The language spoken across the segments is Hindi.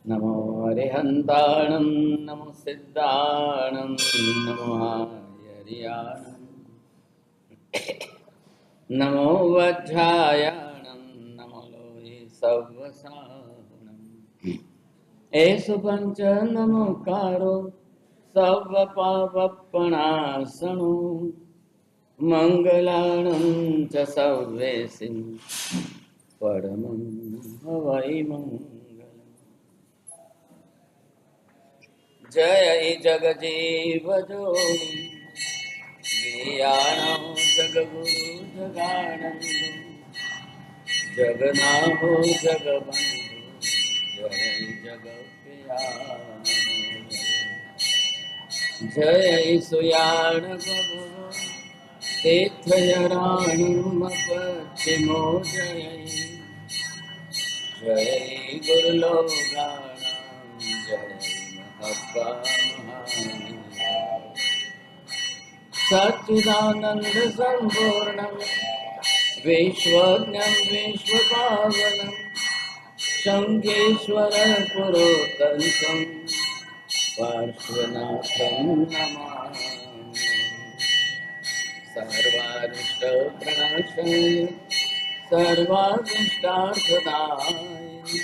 नमो हरिहन्ताणं नमो सिद्धाणं नमो हरियाणं नमो वज्रायाणं नमो लोहि सव्वसाहुणम् एषु पञ्च नमोकारो सव्वपापप्रणाशनो मङ्गलानं च सर्वेसिं परमं हवै मङ्गलम्। जय जगजीव जोनि गिरियाणो जगगुरु जगानंद जगनाथो जगबंधु जय जगप्रिया जय सुयाण प्रभु तीर्थजराणुमपश्चिमो जय जय गुरुलोकानां जय महत्त्वा सच्चिदानंद संपूर्णं विश्वज्ञं विश्वपावनं शंखेश्वर पुरोतंसं पार्श्वनाथं नमामि सर्वारिष्टप्रणाशाय सर्वाभीष्टार्थदायिने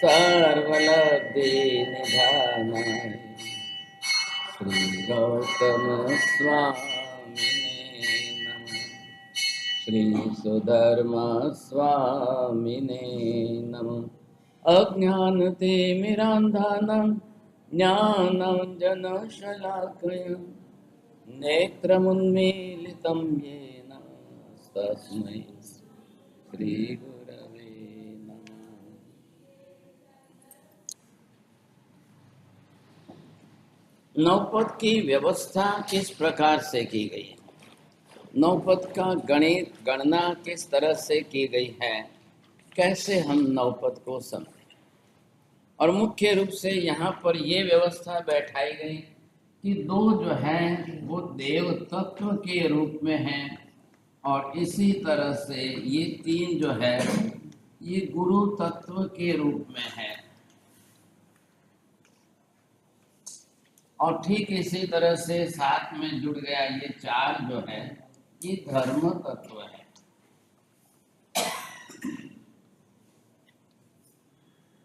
सर्वलब्धिनिधानाय श्री गौतम स्वामिने नमः। श्री सुधर्म स्वामिने नमः। अज्ञानतिमिरान्धानां ज्ञानाञ्जनशलाकया नेत्रमुन्मीलितं येन तस्मै श्रीगुरवे नमः। नौपद की व्यवस्था किस प्रकार से की गई है, नौपद का गणित गणना किस तरह से की गई है, कैसे हम नौपद को समझें। और मुख्य रूप से यहाँ पर ये व्यवस्था बैठाई गई कि दो जो है वो देव तत्व के रूप में हैं और इसी तरह से ये तीन जो है ये गुरु तत्व के रूप में है और ठीक इसी तरह से साथ में जुड़ गया ये चार जो है ये धर्म तत्व है।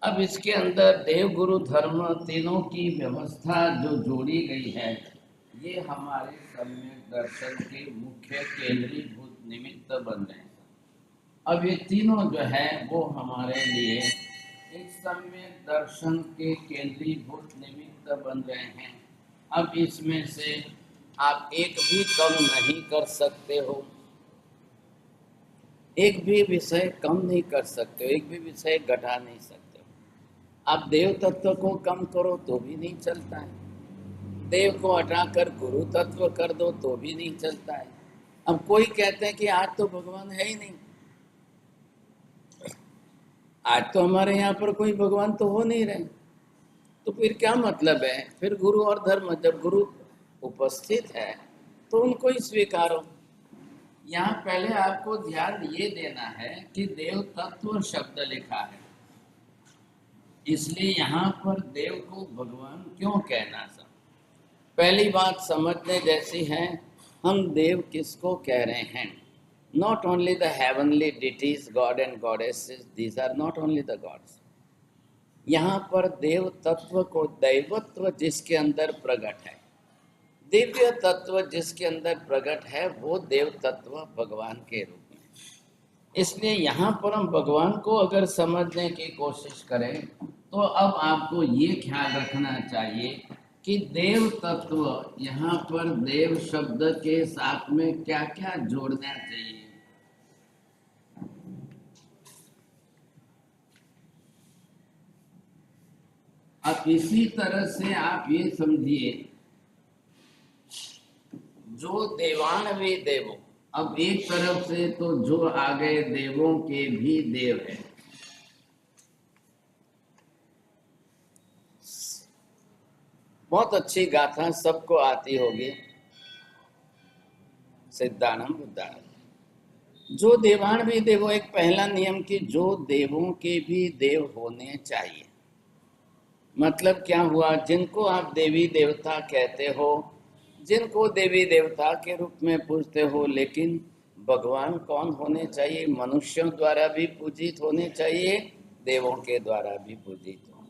अब इसके अंदर देव गुरु धर्म तीनों की व्यवस्था जो जोड़ी गई है ये हमारे सम्यक दर्शन के मुख्य केंद्रीभूत निमित्त बन रहे हैं। अब ये तीनों जो है वो हमारे लिए एक सम्यक दर्शन के केंद्रीभूत निमित्त बन रहे हैं। अब इसमें से आप एक भी कम नहीं कर सकते हो, एक भी विषय कम नहीं कर सकते हो, एक भी विषय घटा नहीं सकते हो। आप देव तत्व को कम करो तो भी नहीं चलता है, देव को हटाकर गुरु तत्व कर दो तो भी नहीं चलता है। अब कोई कहते हैं कि आज तो भगवान है ही नहीं, आज तो हमारे यहाँ पर कोई भगवान तो हो नहीं रहे, तो फिर क्या मतलब है। फिर गुरु और धर्म, जब गुरु उपस्थित है तो उनको ही स्वीकारो। यहाँ पहले आपको ध्यान ये देना है कि देव तत्व शब्द लिखा है, इसलिए यहाँ पर देव को भगवान क्यों कहना। सब पहली बात समझने जैसी है, हम देव किसको कह रहे हैं। Not only the heavenly deities god and goddesses, these are not only the gods. यहाँ पर देव तत्व को, दैवत्व जिसके अंदर प्रकट है, दिव्य तत्व जिसके अंदर प्रकट है, वो देव तत्व भगवान के रूप में। इसलिए यहाँ पर हम भगवान को अगर समझने की कोशिश करें तो अब आपको ये ख्याल रखना चाहिए कि देव तत्व, यहाँ पर देव शब्द के साथ में क्या क्या जोड़ना चाहिए। अब इसी तरह से आप ये समझिए, जो देवानवे देवों, अब एक तरफ से तो जो आ गए देवों के भी देव है, बहुत अच्छी गाथा सबको आती होगी, सिद्धानम बुद्धानम। जो देवान भी देवो, एक पहला नियम कि जो देवों के भी देव होने चाहिए। मतलब क्या हुआ, जिनको आप देवी देवता कहते हो, जिनको देवी देवता के रूप में पूजते हो, लेकिन भगवान कौन होने चाहिए? मनुष्यों द्वारा भी पूजित होने चाहिए, देवों के द्वारा भी पूजित हो।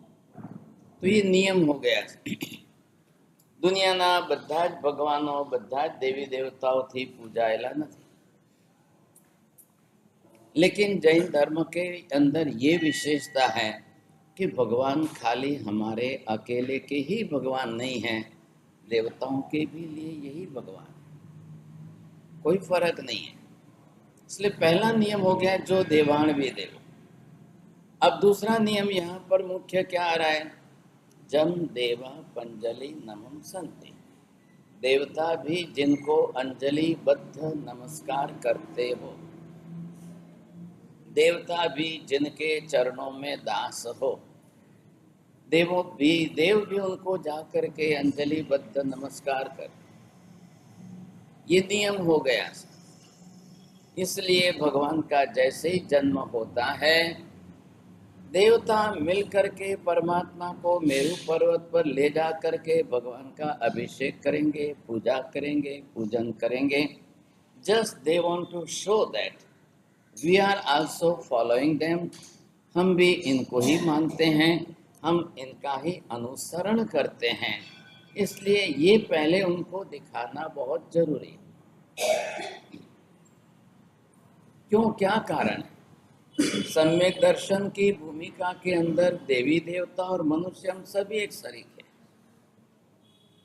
तो ये नियम हो गया। દુનિયાના બધા જ ભગવાનો, બધા જ દેવી દેવતાઓથી પૂજાયેલા નથી। लेकिन जैन धर्म के अंदर ये विशेषता है कि भगवान खाली हमारे अकेले के ही भगवान नहीं हैं, देवताओं के भी लिए यही भगवान, कोई फर्क नहीं है। इसलिए पहला नियम हो गया जो देवान भी देव। अब दूसरा नियम यहाँ पर मुख्य क्या आ रहा है? जम देवा पंजलि नमम संति, देवता भी जिनको अंजलि बद्ध नमस्कार करते हो, देवता भी जिनके चरणों में दास हो, देव भी उनको जा करके अंजलि बद्ध नमस्कार कर, ये नियम हो गया। इसलिए भगवान का जैसे ही जन्म होता है, देवता मिल करके परमात्मा को मेरु पर्वत पर ले जा करके भगवान का अभिषेक करेंगे, पूजा करेंगे, पूजन करेंगे। Just they want to show that we are also following them, हम भी इनको ही मानते हैं, हम इनका ही अनुसरण करते हैं। इसलिए ये पहले उनको दिखाना बहुत जरूरी है। क्यों, क्या कारण है? सम्यक दर्शन की भूमिका के अंदर देवी देवता और मनुष्य हम सभी एक शरीक है।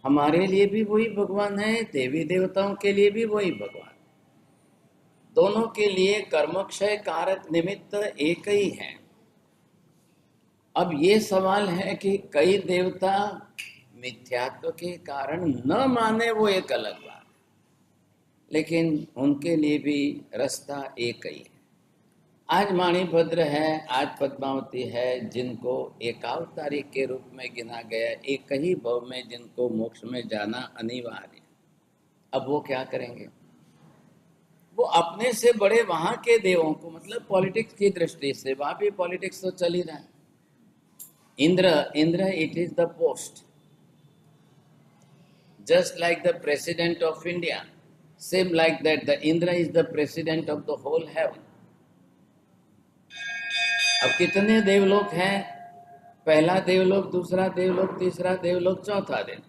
हमारे लिए भी वही भगवान है, देवी देवताओं के लिए भी वही भगवान, दोनों के लिए कर्मक्षय कारक निमित्त एक ही है। अब ये सवाल है कि कई देवता मिथ्यात्व के कारण न माने, वो एक अलग बात, लेकिन उनके लिए भी रास्ता एक ही है। आज माणिभद्र है, आज पद्मावती है, जिनको एकावतारी के रूप में गिना गया, एक ही भव में जिनको मोक्ष में जाना अनिवार्य है। अब वो क्या करेंगे? वो अपने से बड़े वहां के देवों को, मतलब पॉलिटिक्स की दृष्टि से, वहां भी पॉलिटिक्स तो चल ही रहा है। Indra it is the post, just like the president of India, same like that the Indra is the president of the whole heaven. अब कितने देवलोक हैं? पहला देवलोक, दूसरा देवलोक, तीसरा देवलोक, चौथा देव।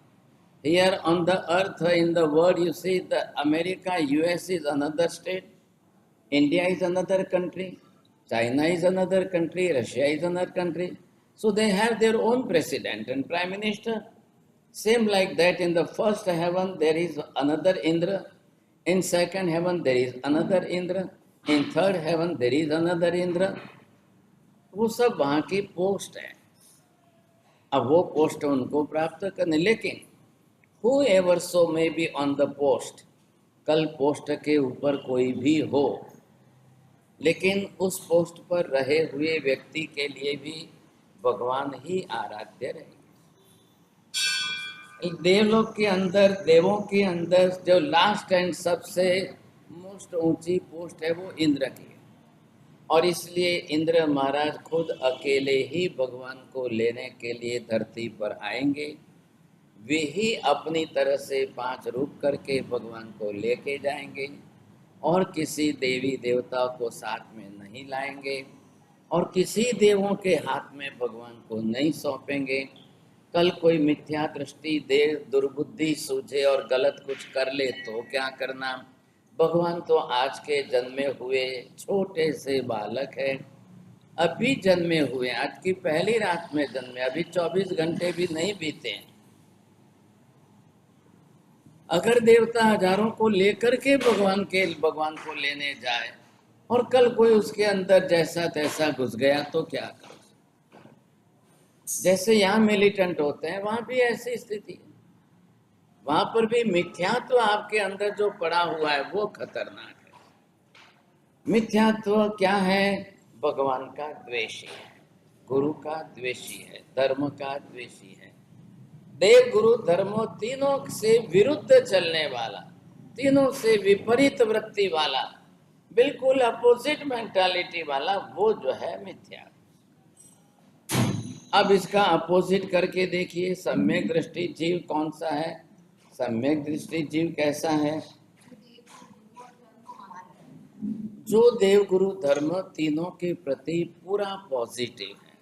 Here on the earth, in the world, you see the America, US is another state, India is another country, China is another country, Russia is another country. So they have their own president and prime minister. Same like that, in the first heaven there is another Indra, in second heaven there is another Indra, in third heaven there is another Indra. वो सब वहाँ की पोस्ट है। अब वो पोस्ट उनको प्राप्त करने, लेकिन whoever so may be on the post, कल पोस्ट के ऊपर कोई भी हो, लेकिन उस पोस्ट पर रहे हुए व्यक्ति के लिए भी भगवान ही आराध्य रहेंगे। देवलोक के अंदर, देवों के अंदर जो लास्ट एंड सबसे मोस्ट ऊंची पोस्ट है वो इंद्र की है, और इसलिए इंद्र महाराज खुद अकेले ही भगवान को लेने के लिए धरती पर आएंगे। वे ही अपनी तरह से 5 रूप करके भगवान को लेके जाएंगे, और किसी देवी देवता को साथ में नहीं लाएंगे, और किसी देवों के हाथ में भगवान को नहीं सौंपेंगे। कल कोई मिथ्या दृष्टि दे, दुर्बुद्धि सूझे और गलत कुछ कर ले तो क्या करना? भगवान तो आज के जन्मे हुए छोटे से बालक है, अभी जन्मे हुए, आज की पहली रात में जन्मे, अभी 24 घंटे भी नहीं बीते हैं। अगर देवता हजारों को लेकर के भगवान को लेने जाए और कल कोई उसके अंदर जैसा तैसा घुस गया तो क्या कर? जैसे यहाँ मिलिटेंट होते हैं, वहां भी ऐसी स्थिति है। वहां पर भी मिथ्यात्व आपके अंदर जो पड़ा हुआ है वो खतरनाक है। मिथ्यात्व क्या है? भगवान का द्वेषी है, गुरु का द्वेषी है, धर्म का द्वेषी है, देव गुरु धर्मो तीनों से विरुद्ध चलने वाला, तीनों से विपरीत वृत्ति वाला बिल्कुल अपोजिट मेंटालिटी वाला वो जो है मिथ्या। अब इसका अपोजिट करके देखिए, सम्यक दृष्टि जीव कौन सा है? सम्यक दृष्टि जीव कैसा है? जो देव गुरु धर्म तीनों के प्रति पूरा पॉजिटिव है,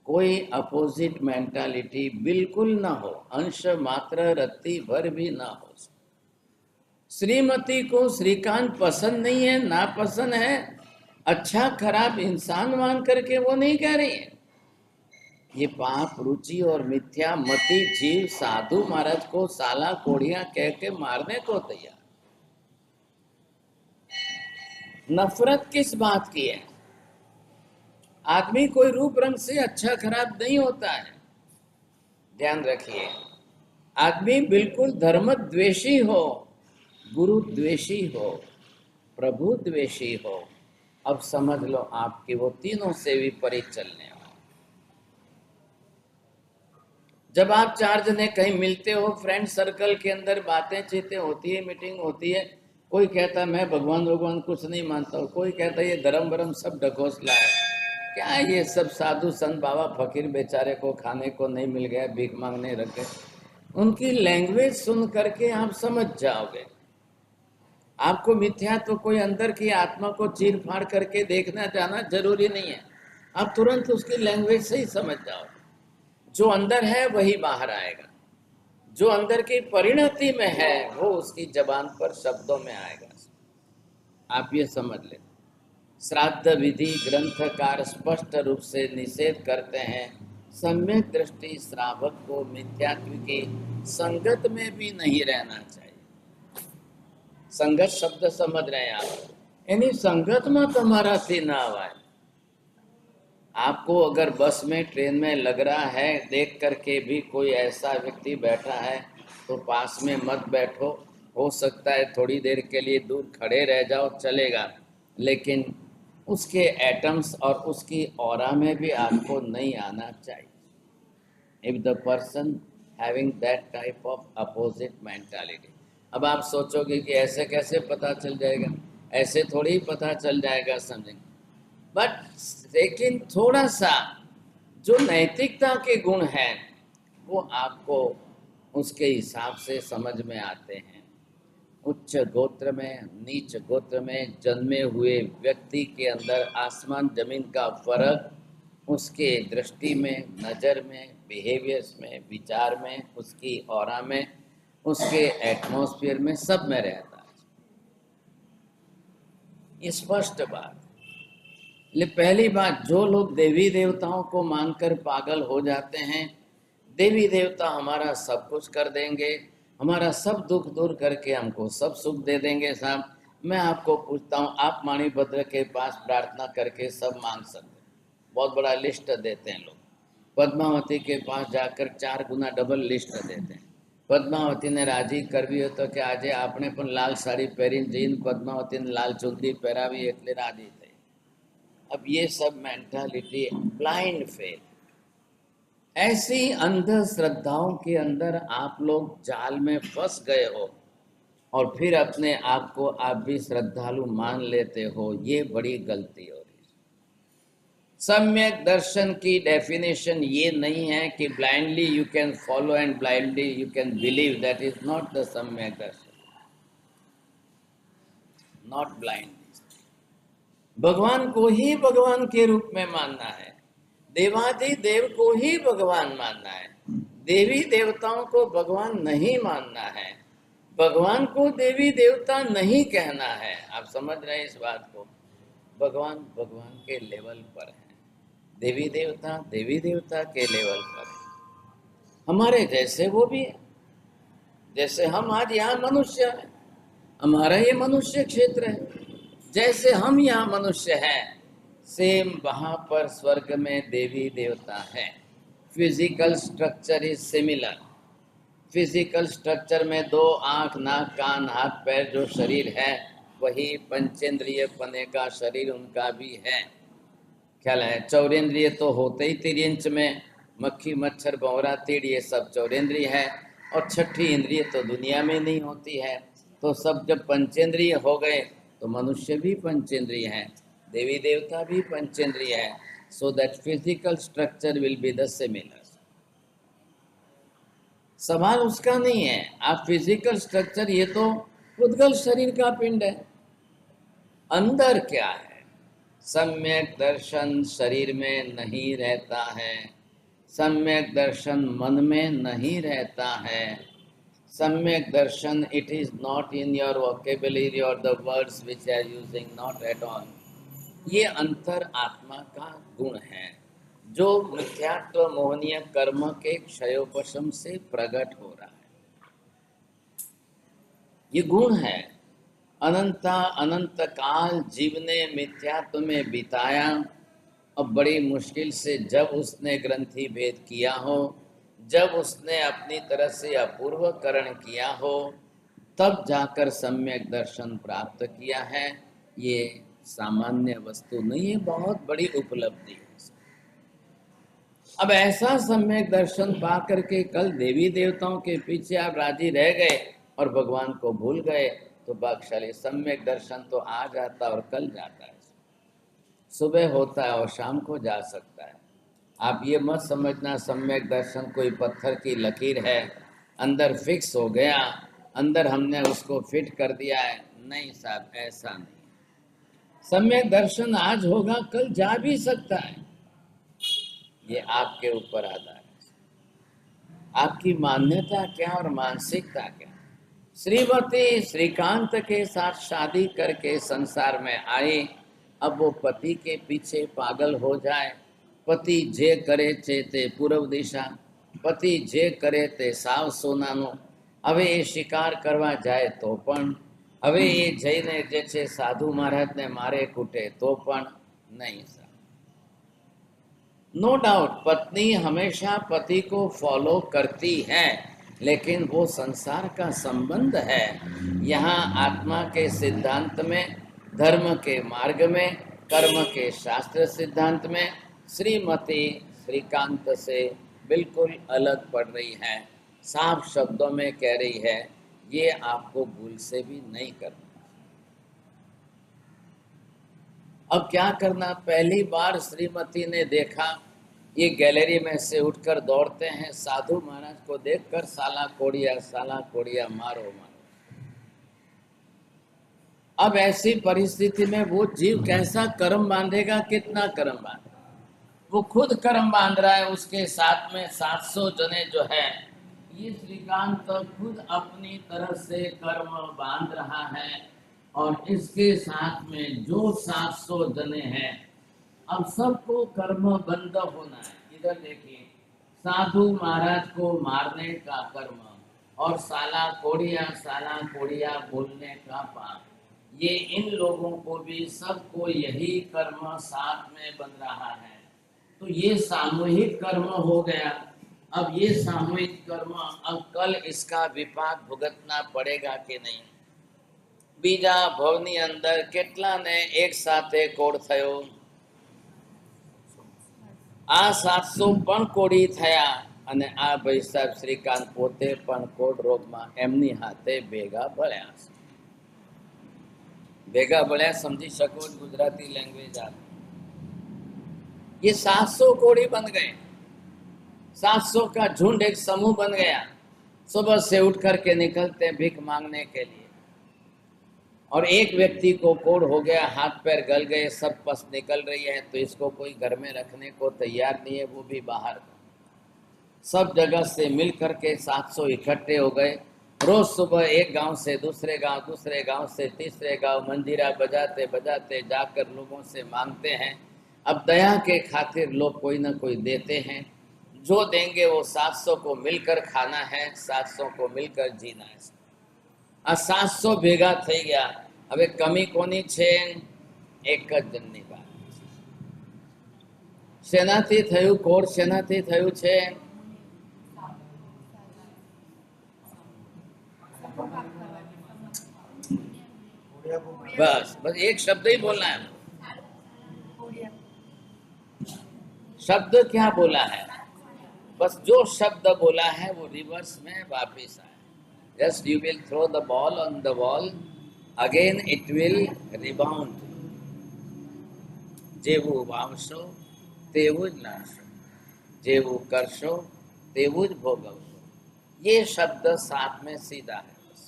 कोई अपोजिट मेंटालिटी बिल्कुल ना हो, अंश मात्र रत्ती भर भी ना हो। श्रीमती को श्रीकांत पसंद नहीं है, नापसंद है, अच्छा खराब इंसान मान करके वो नहीं कह रही है। ये पाप रुचि और मिथ्या मति जीव साधु महाराज को साला कोड़िया कह के मारने को तैयार। नफरत किस बात की है? आदमी कोई रूप रंग से अच्छा खराब नहीं होता है, ध्यान रखिए। आदमी बिल्कुल धर्म द्वेषी हो, गुरु द्वेषी हो, प्रभु द्वेषी हो, अब समझ लो आपके वो तीनों से विपरीत चलने वाले। जब आप चार जने कहीं मिलते हो, फ्रेंड सर्कल के अंदर बातें चीतें होती है, मीटिंग होती है, कोई कहता है मैं भगवान कुछ नहीं मानता हूँ, कोई कहता है ये धर्म वरम सब ढकोसला है, क्या है ये सब साधु संत बाबा फकीर बेचारे को खाने को नहीं मिल गया, भीख मांगने रखे। उनकी लैंग्वेज सुन करके आप समझ जाओगे। आपको मिथ्या तो कोई अंदर की आत्मा को चीर फाड़ करके देखना जाना जरूरी नहीं है, आप तुरंत उसकी लैंग्वेज से ही समझ जाओगे। जो अंदर है वही बाहर आएगा, जो अंदर की परिणति में है वो उसकी जबान पर शब्दों में आएगा। आप ये समझ लें, श्राद्ध विधि ग्रंथकार स्पष्ट रूप से निषेध करते हैं, सम्यक दृष्टि श्रावक को मिथ्यात्व की संगत में भी नहीं रहना चाहिए। संगत शब्द समझ रहे हैं आप? यानी संगत में तुम्हारा थी ना आवाज। आपको अगर बस में ट्रेन में लग रहा है देख करके भी कोई ऐसा व्यक्ति बैठा है तो पास में मत बैठो, हो सकता है थोड़ी देर के लिए दूर खड़े रह जाओ, चलेगा, लेकिन उसके एटम्स और उसकी ऑरा में भी आपको नहीं आना चाहिए। If the person having that type of opposite mentality. अब आप सोचोगे कि ऐसे कैसे पता चल जाएगा? ऐसे थोड़ी ही पता चल जाएगा, समझेंगे। बट लेकिन थोड़ा सा जो नैतिकता के गुण हैं वो आपको उसके हिसाब से समझ में आते हैं। उच्च गोत्र में नीच गोत्र में जन्मे हुए व्यक्ति के अंदर आसमान जमीन का फर्क उसके दृष्टि में, नज़र में, बिहेवियर्स में, विचार में, उसकी ऑरा में, उसके एटमॉस्फेयर में, सब में रहता है। ये स्पष्ट बात। ले पहली बात, जो लोग देवी देवताओं को मानकर पागल हो जाते हैं, देवी देवता हमारा सब कुछ कर देंगे, हमारा सब दुख दूर करके हमको सब सुख दे देंगे साहब, मैं आपको पूछता हूँ, आप माणिभद्र के पास प्रार्थना करके सब मांग सकते? बहुत बड़ा लिस्ट देते हैं लोग। पद्मावती के पास जाकर 4 गुना डबल लिस्ट देते हैं। पद्मावती ने राजी करवी हो तो कि આજે આપણે પણ લાલ સાડી પહેરીને જઈને પદ્માવતી ने लाल चुंदड़ी પહેરાવી એટલે રાજી થઈ। अब ये सब मेंटालिटी ब्लाइंड फेथ, ऐसी अंध श्रद्धाओं के अंदर आप लोग जाल में फंस गए हो और फिर अपने आप को आप भी श्रद्धालु मान लेते हो, ये बड़ी गलती हो रही है। सम्यक दर्शन की डेफिनेशन ये नहीं है कि blindly you can follow and blindly you can believe, that is not the सम्यक दर्शन, नॉट ब्लाइंड। भगवान को ही भगवान के रूप में मानना है, देवादि देव को ही भगवान मानना है, देवी देवताओं को भगवान नहीं मानना है, भगवान को देवी देवता नहीं कहना है। आप समझ रहे हैं इस बात को? भगवान भगवान के लेवल पर है, देवी देवता के लेवल पर है। हमारे जैसे वो भी है, जैसे हम आज यहाँ मनुष्य हैं, हमारा ये मनुष्य क्षेत्र है, जैसे हम यहाँ मनुष्य हैं सेम वहाँ पर स्वर्ग में देवी देवता है। Physical structure is similar. Physical structure में 2 आँख, नाक, कान, हाथ, पैर जो शरीर है वही पंचेंद्रिय पने का शरीर उनका भी है। ख्याल है? चौरेंद्रिय तो होते ही 3 इंच में, मक्खी मच्छर भंवरा तीड़ ये सब चौरेंद्रिय है, और छठी इंद्रिय तो दुनिया में नहीं होती है। तो सब जब पंचेंद्रिय हो गए तो मनुष्य भी पंचेंद्रिय है, देवी देवता भी पंचेंद्रिय है, so that physical structure will be the similar. सवाल उसका नहीं है, आप फिजिकल स्ट्रक्चर, ये तो उद्गल शरीर का पिंड है, अंदर क्या है? सम्यक दर्शन शरीर में नहीं रहता है, सम्यक दर्शन मन में नहीं रहता है, सम्यक दर्शन it is not in your vocabulary और the words which are using, not at all. ये अंतर आत्मा का गुण है जो मिथ्यात्व मोहनीय कर्म के क्षयोपशम से प्रकट हो रहा है। ये गुण है। अनंत काल जीव ने मिथ्यात्व में बिताया, अब बड़ी मुश्किल से जब उसने ग्रंथि भेद किया हो, जब उसने अपनी तरह से अपूर्वकरण किया हो, तब जाकर सम्यक दर्शन प्राप्त किया है। ये सामान्य वस्तु नहीं है, बहुत बड़ी उपलब्धि है। अब ऐसा सम्यक दर्शन पा करके कल देवी देवताओं के पीछे आप राजी रह गए और भगवान को भूल गए, तो भाग्यशाली। सम्यक दर्शन तो आ जाता और कल जाता है, सुबह होता है और शाम को जा सकता है। आप ये मत समझना सम्यक दर्शन कोई पत्थर की लकीर है, अंदर फिक्स हो गया, अंदर हमने उसको फिट कर दिया है। नहीं साहब, ऐसा नहीं। सम्यक दर्शन आज होगा, कल जा भी सकता है। ये आपके ऊपर आधार है, आपकी मान्यता क्या और मानसिकता क्या। श्रीमती श्रीकांत के साथ शादी करके संसार में आई, अब वो पति के पीछे पागल हो जाए। पति जे करे ते पूर्व दिशा, पति जे करे ते साव सोनानो। હવે એ શિકાર કરવા જાય તો પણ, હવે એ જઈને જે છે સાધુ મહારાજને મારે કૂટે તો પણ નહીં। नो डाउट पत्नी हमेशा पति को फॉलो करती है, लेकिन वो संसार का संबंध है। यहाँ आत्मा के सिद्धांत में, धर्म के मार्ग में, कर्म के शास्त्र सिद्धांत में श्रीमती श्रीकांत से बिल्कुल अलग पड़ रही है। साफ शब्दों में कह रही है, ये आपको भूल से भी नहीं करना। अब क्या करना? पहली बार श्रीमती ने देखा, ये गैलरी में से उठकर दौड़ते हैं, साधु महाराज को देखकर साला कोड़िया मारो मारो। अब ऐसी परिस्थिति में वो जीव कैसा कर्म बांधेगा, कितना कर्म बांधेगा? वो खुद कर्म बांध रहा है, उसके साथ में 700 जने जो है, ये श्रीकांत खुद अपनी तरह से कर्म बांध रहा है। और इसके साथ में जो 700 जने हैं, अब सबको कर्म बंद होना है। इधर देखिए, साधु महाराज को मारने का कर्म और साला कोड़िया बोलने का पाप, ये इन लोगों को भी सबको यही कर्म साथ में बन रहा है। तो ये सामूहिक कर्म हो गया। अब ये सामूहिक कर्म, अब कल इसका विपाक भुगतना पड़ेगा कि नहीं? बीजा भवनी अंदर કેટલા ને એક સાથે કોડ થયો? આ 700 પણ કોડી થયા અને આ ભાઈ સાહેબ શ્રીકાંત પોતે પણ કોડ રોગમાં એમની હાથે ભેગા ભળ્યા। ભેગા ભળ્યા સમજી શકો ગુજરાતી લેંગ્વેજ आप? ये 700 कोड़ी बन गए, 700 का झुंड, एक समूह बन गया। सुबह से उठ करके निकलते भीख मांगने के लिए, और एक व्यक्ति को कोढ़ हो गया, हाथ पैर गल गए, सब पस निकल रही है, तो इसको कोई घर में रखने को तैयार नहीं है, वो भी बाहर। सब जगह से मिल करके 700 इकट्ठे हो गए। रोज सुबह एक गांव से दूसरे गांव, दूसरे गांव से तीसरे गांव, मंजीरा बजाते बजाते जाकर लोगों से मांगते हैं। अब दया के खातिर लोग कोई ना कोई देते हैं, जो देंगे वो 700 को मिलकर खाना है, 700 को मिलकर जीना है। आ 700 ભેગા થઈ ગયા। હવે કમી કોની છે? એક જ જણની વાત। શેનાથી થયું કોડ? શેનાથી થયું છે? बस बस एक शब्द ही बोलना है। शब्द क्या बोला है? बस जो शब्द बोला है वो रिवर्स में वापिस आए। Just you will throw the ball on the wall again it will rebound. જેવું વાવશો તેવું જ લાવશો, જેવું કરશો तेवुज भोगवशो। ये शब्द साथ में सीधा है। बस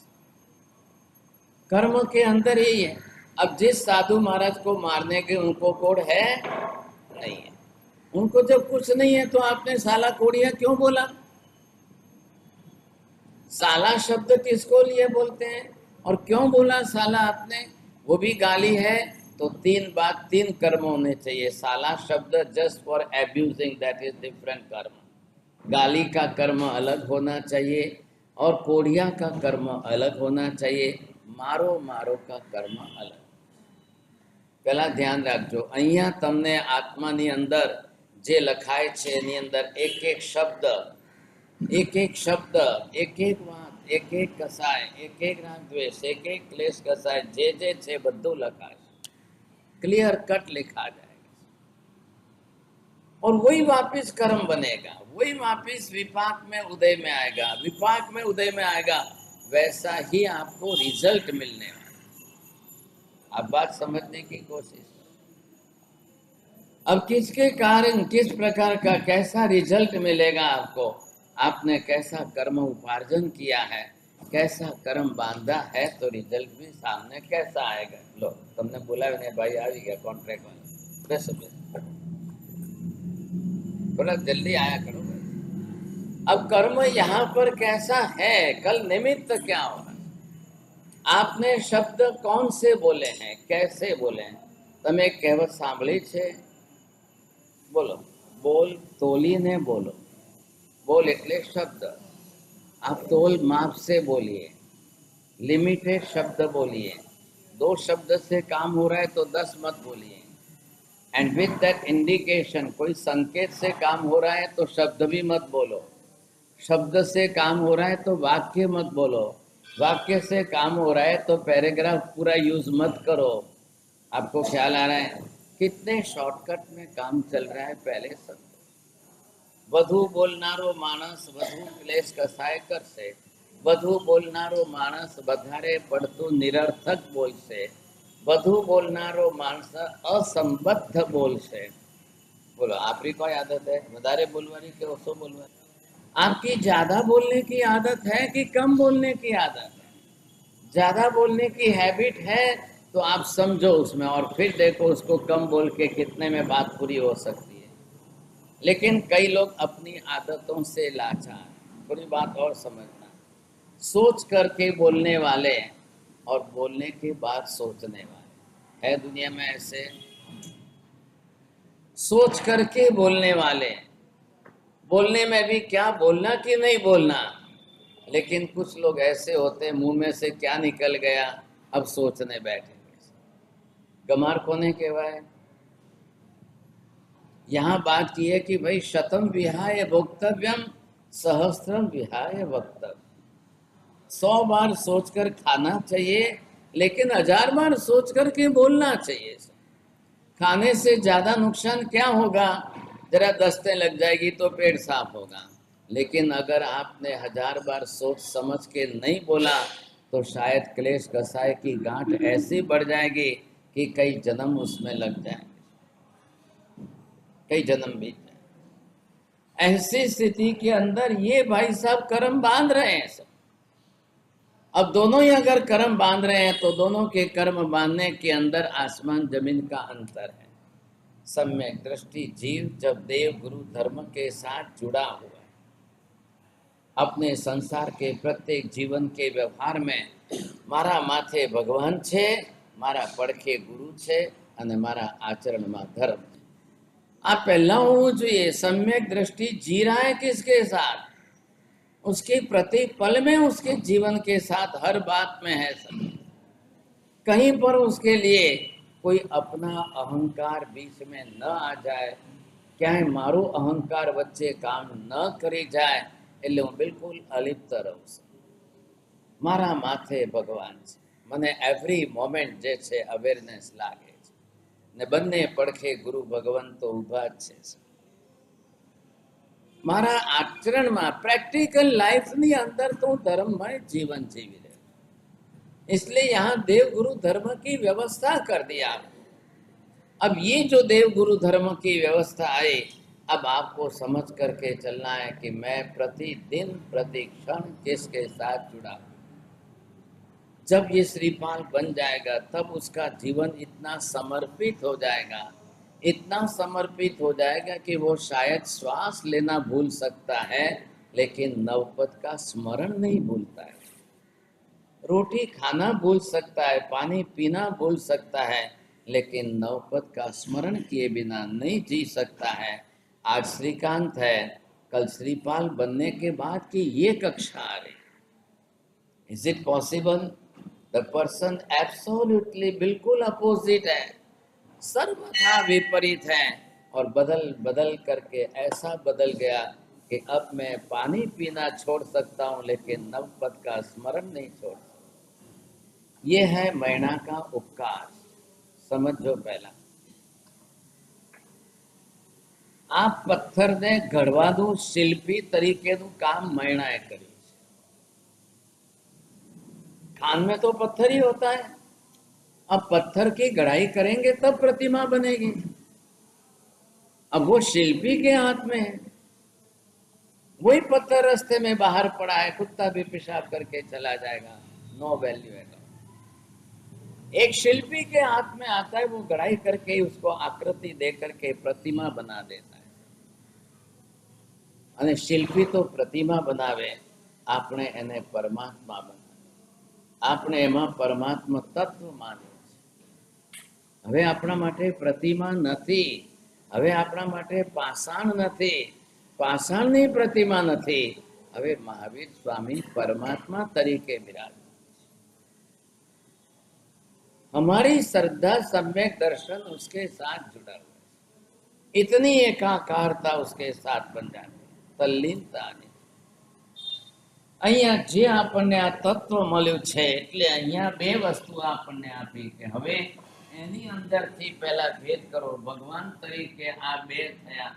कर्म के अंदर यही है। अब जिस साधु महाराज को मारने के उनको कोड है नहीं है, उनको जब कुछ नहीं है तो आपने साला कोड़िया क्यों बोला? साला शब्द किसको लिए बोलते हैं और क्यों बोला साला आपने? वो भी गाली है। तो तीन कर्म होने चाहिए। साला शब्द just for abusing, that is different कर्म। गाली का कर्म अलग होना चाहिए और कोड़िया का कर्म अलग होना चाहिए। मारो मारो का कर्म अलग। पहला ध्यान રાખજો, અહીંયા તમને આત્માની અંદર જે લખાય છે એની અંદર એક એક શબ્દ, એક એક શબ્દ, એક એક વાત, એક એક કસાય, એક એક રાગ દ્વેષ, એક એક ક્લેશ કસાય, જે છે બધું લખાય, क्लियर कट लिखा जाएगा और वही वापिस कर्म बनेगा, वही वापिस विपाक में उदय में आएगा, विपाक में उदय में आएगा, वैसा ही आपको रिजल्ट मिलने वाला। आप बात समझने की कोशिश। अब किसके कारण किस प्रकार का कैसा रिजल्ट मिलेगा आपको? आपने कैसा कर्म उपार्जन किया है, कैसा कर्म बांधा है, तो रिजल्ट भी सामने कैसा आएगा। लो तुमने बोला ने भाई आ गया कॉन्ट्रैक्ट वाला, बेसो थोड़ा जल्दी आया करो। अब कर्म यहाँ पर कैसा है, कल निमित्त क्या होगा? आपने शब्द कौन से बोले हैं, कैसे बोले हैं? तमे कहेवत सांभળી છે? बोलो, बोल तोलीने बोलो। बोल એટલે शब्द। आप तोल माप से बोलिए, लिमिटेड शब्द बोलिए। 2 शब्द से काम हो रहा है तो 10 मत बोलिए। एंड विथ दैट इंडिकेशन, कोई संकेत से काम हो रहा है तो शब्द भी मत बोलो। शब्द से काम हो रहा है तो वाक्य मत बोलो। वाक्य से काम हो रहा है तो पैराग्राफ पूरा यूज मत करो। आपको ख्याल आ रहा है कितने शॉर्टकट में काम चल रहा है? पहले सब વધુ બોલનારો માણસ વધુ ક્લેશ કસાય કરશે, વધુ બોલનારો માણસ વધારે પડતું નિરર્થક બોલશે, વધુ બોલનારો માણસ અસંબદ્ધ બોલશે। बोलो आपकी कोई आदत है વધારે बोलवानी कि ओछो बोलवानी? आपकी ज्यादा बोलने की आदत है कि कम बोलने की आदत है? ज्यादा बोलने की हैबिट है तो आप समझो उसमें और फिर देखो उसको कम बोल के कितने में बात पूरी हो सकती है। लेकिन कई लोग अपनी आदतों से लाचार। थोड़ी बात और समझना, सोच करके बोलने वाले और बोलने के बाद सोचने वाले है दुनिया में ऐसे। सोच करके बोलने वाले, बोलने में भी क्या बोलना कि नहीं बोलना, लेकिन कुछ लोग ऐसे होते हैं मुंह में से क्या निकल गया अब सोचने बैठेंगे। गमार कोने कहवाय? यहाँ बात की है कि भाई शतम विहाय भोक्तव्यम सहस्त्रम विहाय वक्तव्य। 100 बार सोचकर खाना चाहिए लेकिन 1000 बार सोच करके बोलना चाहिए। खाने से ज्यादा नुकसान क्या होगा? जरा दस्तें लग जाएगी तो पेट साफ होगा, लेकिन अगर आपने 1000 बार सोच समझ के नहीं बोला तो शायद क्लेश कसाय की गांठ ऐसी बढ़ जाएगी कि कई जन्म उसमें लग जाएंगे, कई जन्म बीत जाए। ऐसी स्थिति के अंदर ये भाई साहब कर्म बांध रहे हैं सब। अब दोनों ही अगर कर्म बांध रहे हैं तो दोनों के कर्म बांधने के अंदर आसमान जमीन का अंतर है। सम्यक दृष्टि जीव जब देव गुरु धर्म के साथ जुड़ा हुआ है, अपने संसार के प्रत्येक जीवन के व्यवहार में मारा माथे भगवान छे, मारा પડખે गुरु छे અને मारा आचरण में धर्म। आप पहला होना चाहिए। सम्यक दृष्टि जी रहा है किसके साथ? उसके प्रति पल में उसके जीवन के साथ हर बात में है सब। कहीं पर उसके लिए कोई अपना अहंकार बीच में न आ जाए, क्या है मारो अहंकार वच्चे काम न करी जाए, એટલે હું बिल्कुल अलिप्त રહું છું। મારા માથે ભગવાન છે, મને એવરી મોમેન્ટ જે છે અવેરનેસ લાગે છે ને બંને પડખે ગુરુ ભગવાન તો ઊભા જ છે। મારા આચરણમાં પ્રેક્ટિકલ લાઈફની અંદર તો ધર્મમય જીવન જીવી રહ્યો। इसलिए यहाँ देव गुरु धर्म की व्यवस्था कर दिया। अब ये जो देव गुरु धर्म की व्यवस्था आई, अब आपको समझ करके चलना है कि मैं प्रतिदिन प्रति क्षण किसके साथ जुड़ा हूं। जब ये श्रीपाल बन जाएगा तब उसका जीवन इतना समर्पित हो जाएगा, इतना समर्पित हो जाएगा कि वो शायद श्वास लेना भूल सकता है लेकिन नवपद का स्मरण नहीं भूलता है। रोटी खाना भूल सकता है, पानी पीना भूल सकता है, लेकिन नवपद का स्मरण किए बिना नहीं जी सकता है। आज श्रीकांत है, कल श्रीपाल बनने के बाद की ये कक्षा आ रही। Is it possible? The person absolutely बिल्कुल अपोजिट है, सर्वथा विपरीत है, और बदल बदल करके ऐसा बदल गया कि अब मैं पानी पीना छोड़ सकता हूँ लेकिन नवपद का स्मरण नहीं छोड़ सकता। ये है मैणा का उपकार, समझो। पहला, आप पत्थर ने घड़वा दू, शिल्पी तरीके નું काम मैणाए કર્યું। खान में तो पत्थर ही होता है, अब पत्थर की गढ़ाई करेंगे तब प्रतिमा बनेगी। अब वो शिल्पी के हाथ में है, वही पत्थर रास्ते में बाहर पड़ा है, कुत्ता भी पेशाब करके चला जाएगा, नो वैल्यू है। एक शिल्पी के हाथ में आता है, वो गढ़ाई करके उसको आकृति दे करके प्रतिमा बना देता है। અને शिल्पी तो प्रतिमा बनावे, આપણે એને પરમાત્મા બનાવે, આપણે એમાં પરમાત્મા તત્વ માનીએ છીએ। હવે આપણા માટે प्रतिमा નથી, હવે આપણા માટે પાષાણ નથી, પાષાણની प्रतिमा નથી, હવે મહાવીર સ્વામી પરમાત્મા તરીકે બિરાજે। हमारी श्रद्धा सम्यक दर्शन उसके साथ जुड़ा हुआ है, इतनी एकाकारता उसके साथ बन जाती है, तल्लीनता आनी। અહીંયા જે આપણને આ તત્વ મળ્યું છે એટલે અહીંયા બે વસ્તુ આપણને આપી કે હવે એની અંદરથી પહેલા ભેદ કરો। ભગવાન તરીકે આ બે થયા,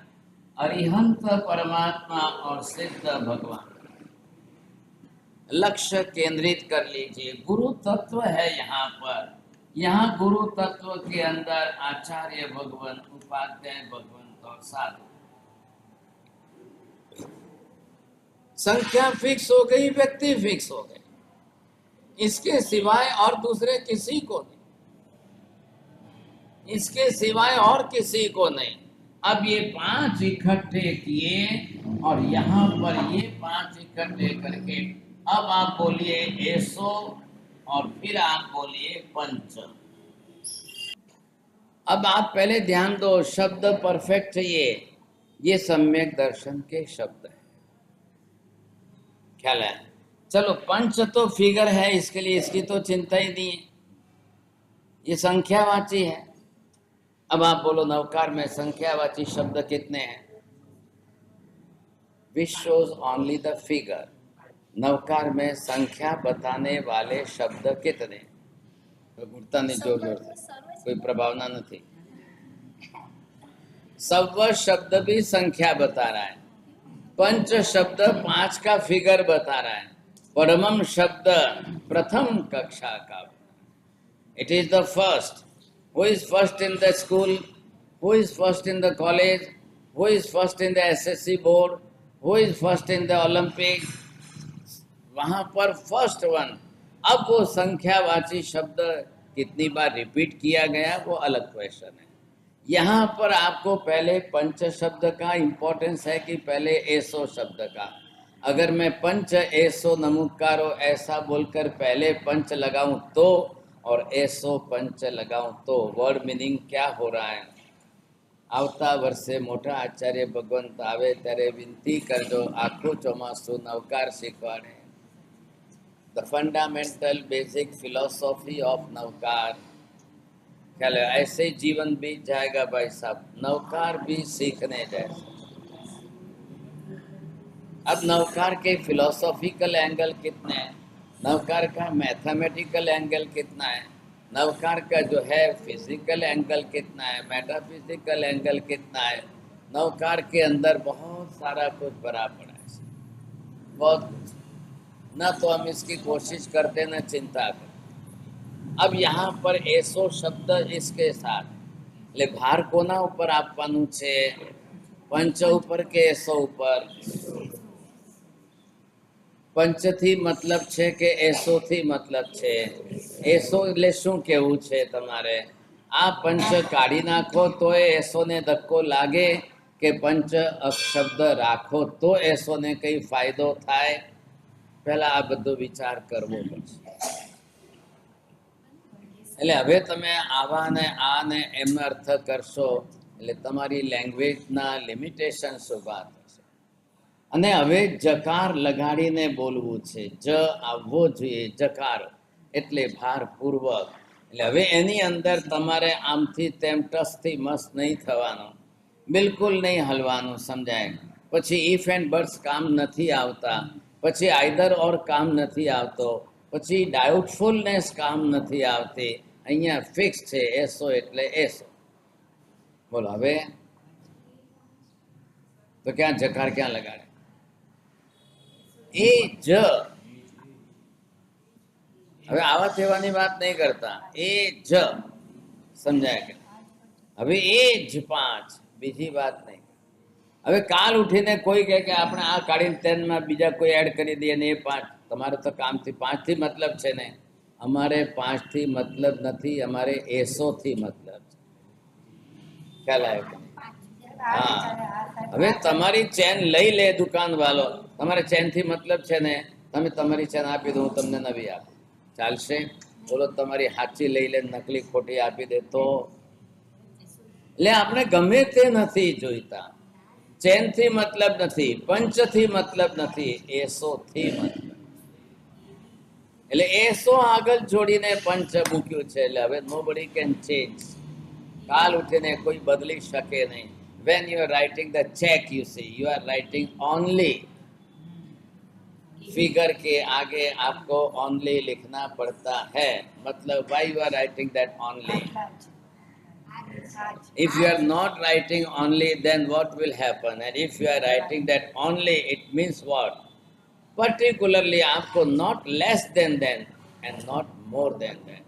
અરિહંત परमात्मा और सिद्ध भगवान। लक्ष्य केंद्रित कर लीजिए, गुरु तत्व है यहाँ पर। यहाँ गुरु तत्व के अंदर आचार्य भगवान, उपाध्याय भगवान और साधु। संख्या फिक्स हो गई, व्यक्ति फिक्स हो गए, इसके सिवाय और दूसरे किसी को नहीं, इसके सिवाय और किसी को नहीं। अब ये 5 इकट्ठे किए और यहाँ पर ये 5 इकट्ठे करके अब आप बोलिए ऐसो और फिर आप बोलिए पंच। अब आप पहले ध्यान दो, शब्द परफेक्ट चाहिए, ये सम्यक दर्शन के शब्द है, ख्याल है। चलो पंच तो फिगर है, इसके लिए इसकी तो चिंता ही नहीं है, ये संख्यावाची है। अब आप बोलो नवकार में संख्यावाची शब्द कितने हैं? Which shows only the figure. Navkar में संख्या बताने वाले शब्द कितने? तो घुटता नहीं, जोर जोर से, कोई प्रभावना नहीं। सव शब्द भी संख्या बता रहा है, पंच शब्द 5 का फिगर बता रहा है, परमम शब्द प्रथम कक्षा का। It is the first. Who is first in the school? Who is first in the college? Who is first in the SSC board? Who is first in the Olympic? वहाँ पर फर्स्ट वन। अब वो संख्यावाची शब्द कितनी बार रिपीट किया गया वो अलग क्वेश्चन है। यहाँ पर आपको पहले पंच शब्द का इम्पोर्टेंस है कि पहले ऐसो शब्द का। अगर मैं पंच ऐसो नमुकारो ऐसा बोलकर पहले पंच लगाऊं तो, और ऐसो पंच लगाऊं तो, वर्ड मीनिंग क्या हो रहा है? આવતા વર્ષે મોટા આચાર્ય ભગવંત આવે ત્યારે વિનંતી કરજો આખું ચોમાસું નવકાર શીખવાડે। The fundamental basic philosophy of Navkar. ख्याल है, ऐसे ही जीवन बीत जाएगा भाई साहब, नवकार भी सीखने जैसा। अब नवकार के फिलोसॉफिकल एंगल कितने हैं, नवकार का मैथमेटिकल एंगल कितना है, नवकार का जो है फिजिकल एंगल कितना है, मेटाफिजिकल एंगल कितना है, नवकार के अंदर बहुत सारा कुछ भरा पड़ा है, बहुत कुछ। न तो हम इसकी कोशिश करते न चिंता करते। अब यहाँ पर એસો શબ્દ इसके साथ એટલે ભાર કોના ઉપર આપવાનું છે? પંચ ઉપર કે એસો ઉપર? પંચથી મતલબ છે કે એસોથી મતલબ છે? એસો એટલે શું કહેવું છે તમારે? આ પંચ કાઢી નાખો તોય એસોને ધક્કો લાગે કે પંચ શબ્દ રાખો તો એસોને કઈ ફાયદો થાય? પહેલા આ બધો વિચાર કરવો પડશે. એટલે હવે તમે આવા ને આ ને એમ અર્થ કરશો એટલે તમારી લેંગ્વેજના લિમિટેશન ઊભા થશે. અને હવે જકાર લગાડીને બોલવું છે. જ આવવો જોઈએ, જકાર એટલે ભારપૂર્વક. એટલે હવે એની અંદર તમારે આમથી તેમ ટસથી મસ નહીં થવાનું, બિલકુલ નહીં હલવાનું, સમજાય? પછી ઇફ એન્ડ બટ્સ કામ નથી આવતા, પછી આઈધર ઓર કામ નથી આવતો, પછી ડાઉટફુલનેસ કામ નથી આવતી. અહીંયા ફિક્સ છે, એસો એટલે એસો. બોલો હવે તો ક્યાં જકાર ક્યાં લગાડે? એ જ. હવે આવા તેવાની વાત નહીં કરતા, એ જ. સમજાય કે? હવે એ જ પાંચ, બીજી વાત નહીં. હવે કાલ ઉઠીને કોઈ કહે કે આપણે આ કાઢીને તેનમાં બીજા કોઈ એડ કરી દઈએ ને એ પાંચ. તમારે તો કામથી પાંચથી મતલબ છે ને? અમારે પાંચથી મતલબ નથી, અમારે એસોથી મતલબ છે. ખ્યાલ આવ્યો? હા. હવે તમારી ચેન લઈ લે દુકાન વાળો, તમારે ચેનથી મતલબ છે ને? તમે તમારી ચેન આપી દો, હું તમને નવી આપું, ચાલશે? બોલો તમારી સાચી લઈ લે, નકલી ખોટી આપી દે તો? એટલે આપણે ગમે તે નથી જોઈતા. ચેનથી મતલબ નથી, પંચથી મતલબ નથી, એસોથી મતલબ. એટલે એસો આગળ જોડીને પંચ મૂક્યું છે. એટલે હવે nobody can change. કાલ ઉઠીને કોઈ બદલી શકે નહીં. when you are writing the check, you see, you are writing only. Figure के आगे आपको only लिखना पड़ता है. मतलब why you are writing that only? If you are not writing only, then what will happen? And if you are writing that only, it means what? Particularly आपको not less than and not more than that.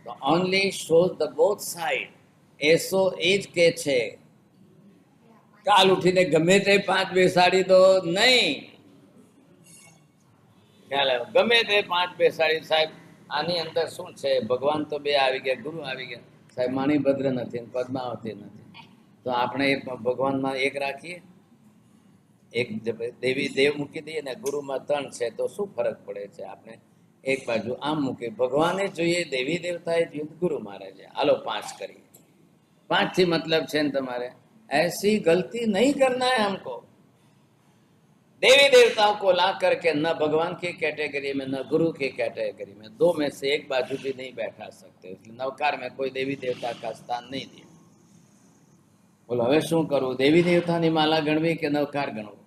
So only shows the both side. એસો એ જ કે છે. કાલ ઉઠીને ગમે તે પાંચ બેસાડી દો નહીં. ખ્યાલ આવ્યો? ગમે તે પાંચ બેસાડી. સાહેબ આની અંદર શું છે? ભગવાન તો બે આવી ગયા, ગુરુ આવી ગયા. સાહેબ માણીભદ્ર નથી, પદ્માવતી નથી, તો આપણે એ ભગવાનમાં એક રાખીએ, એક દેવી દેવ મૂકી દઈએ ને ગુરુમાં ત્રણ છે, તો શું ફરક પડે છે? આપણે એક બાજુ આમ મૂકીએ, ભગવાને જોઈએ, દેવી દેવતાએ જોઈએ, ગુરુ મહારાજે. હાલો પાંચ કરીએ. પાંચથી મતલબ છે ને તમારે? ऐसी गलती नहीं करना है हमको. देवी देवताओं को ला करके न भगवान की कैटेगरी में न गुरु की कैटेगरी में, दो में से एक बाजू भी नहीं बैठा सकते. इसलिए नवकार में कोई देवी देवता का स्थान नहीं दिया. बोलो હવે શું કરવું? દેવી દેવતાની માલા ગણવી કે નવકાર ગણવું?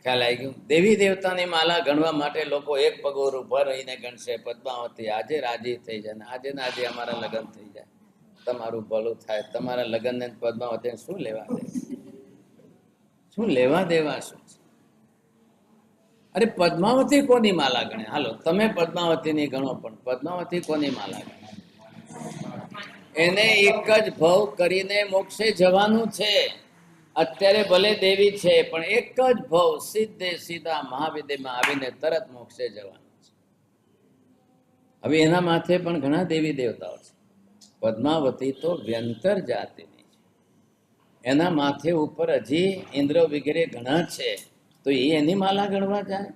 ખ્યાલ આવી ગયું? દેવી દેવતાની માલા ગણવા માટે લોકો એક પગોર ઉપર રહીને ગણશે. પદ્માવતી આજે રાજી થઈ જાય ને આજે અમારા લગ્ન થઈ જાય, તમારું ભલું થાય. તમારા લગ્ન ને પદ્માવતી શું લેવા દે? શું લેવા દેવા શું છે? અરે પદ્માવતી કોની માલા ગણે? હાલો તમે પદ્માવતીની ગણો, પણ પદ્માવતી કોની માલા ગણે? એને એક જ ભવ કરીને મોક્ષે જવાનું છે. અત્યારે ભલે દેવી છે, પણ એક જ ભવ સીધે સીધા મહાવિદ્યમાં આવીને તરત મોક્ષે જવાનું છે. હવે એના માથે પણ ઘણા દેવી દેવતાઓ છે. પદ્માવતી તો વ્યંતર જાતિની છે. એના માથે ઉપર હજી ઇન્દ્ર વગેરે ઘણા છે, તો એ એની માલા ગણવા જાય?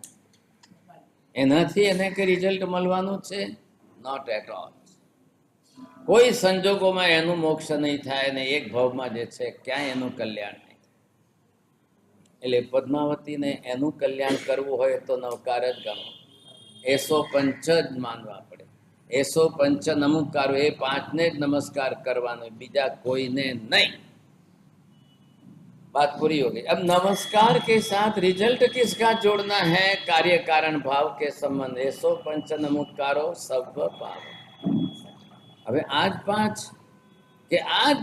એનાથી એને કઈ રિઝલ્ટ મળવાનું છે? Not at all. કોઈ સંજોગોમાં એનું મોક્ષ નહીં થાય ને એક ભાવમાં જે છે ક્યાંય એનું કલ્યાણ નહીં. એટલે પદ્માવતીને એનું કલ્યાણ કરવું હોય તો નવકાર જ ગણો. એસો પંચ જ માનવા પડે. એસો पंच नमस्कार, ये पांच ने नमस्कार करवाना, बीजा कोई ने नहीं. बात पूरी हो गई. अब नमस्कार के साथ रिजल्ट किसका जोड़ना है? कार्य कारण भाव के संबंध. एसो पंच नमस्कारो सब पाप. હવે આજ પાંચ કે આજ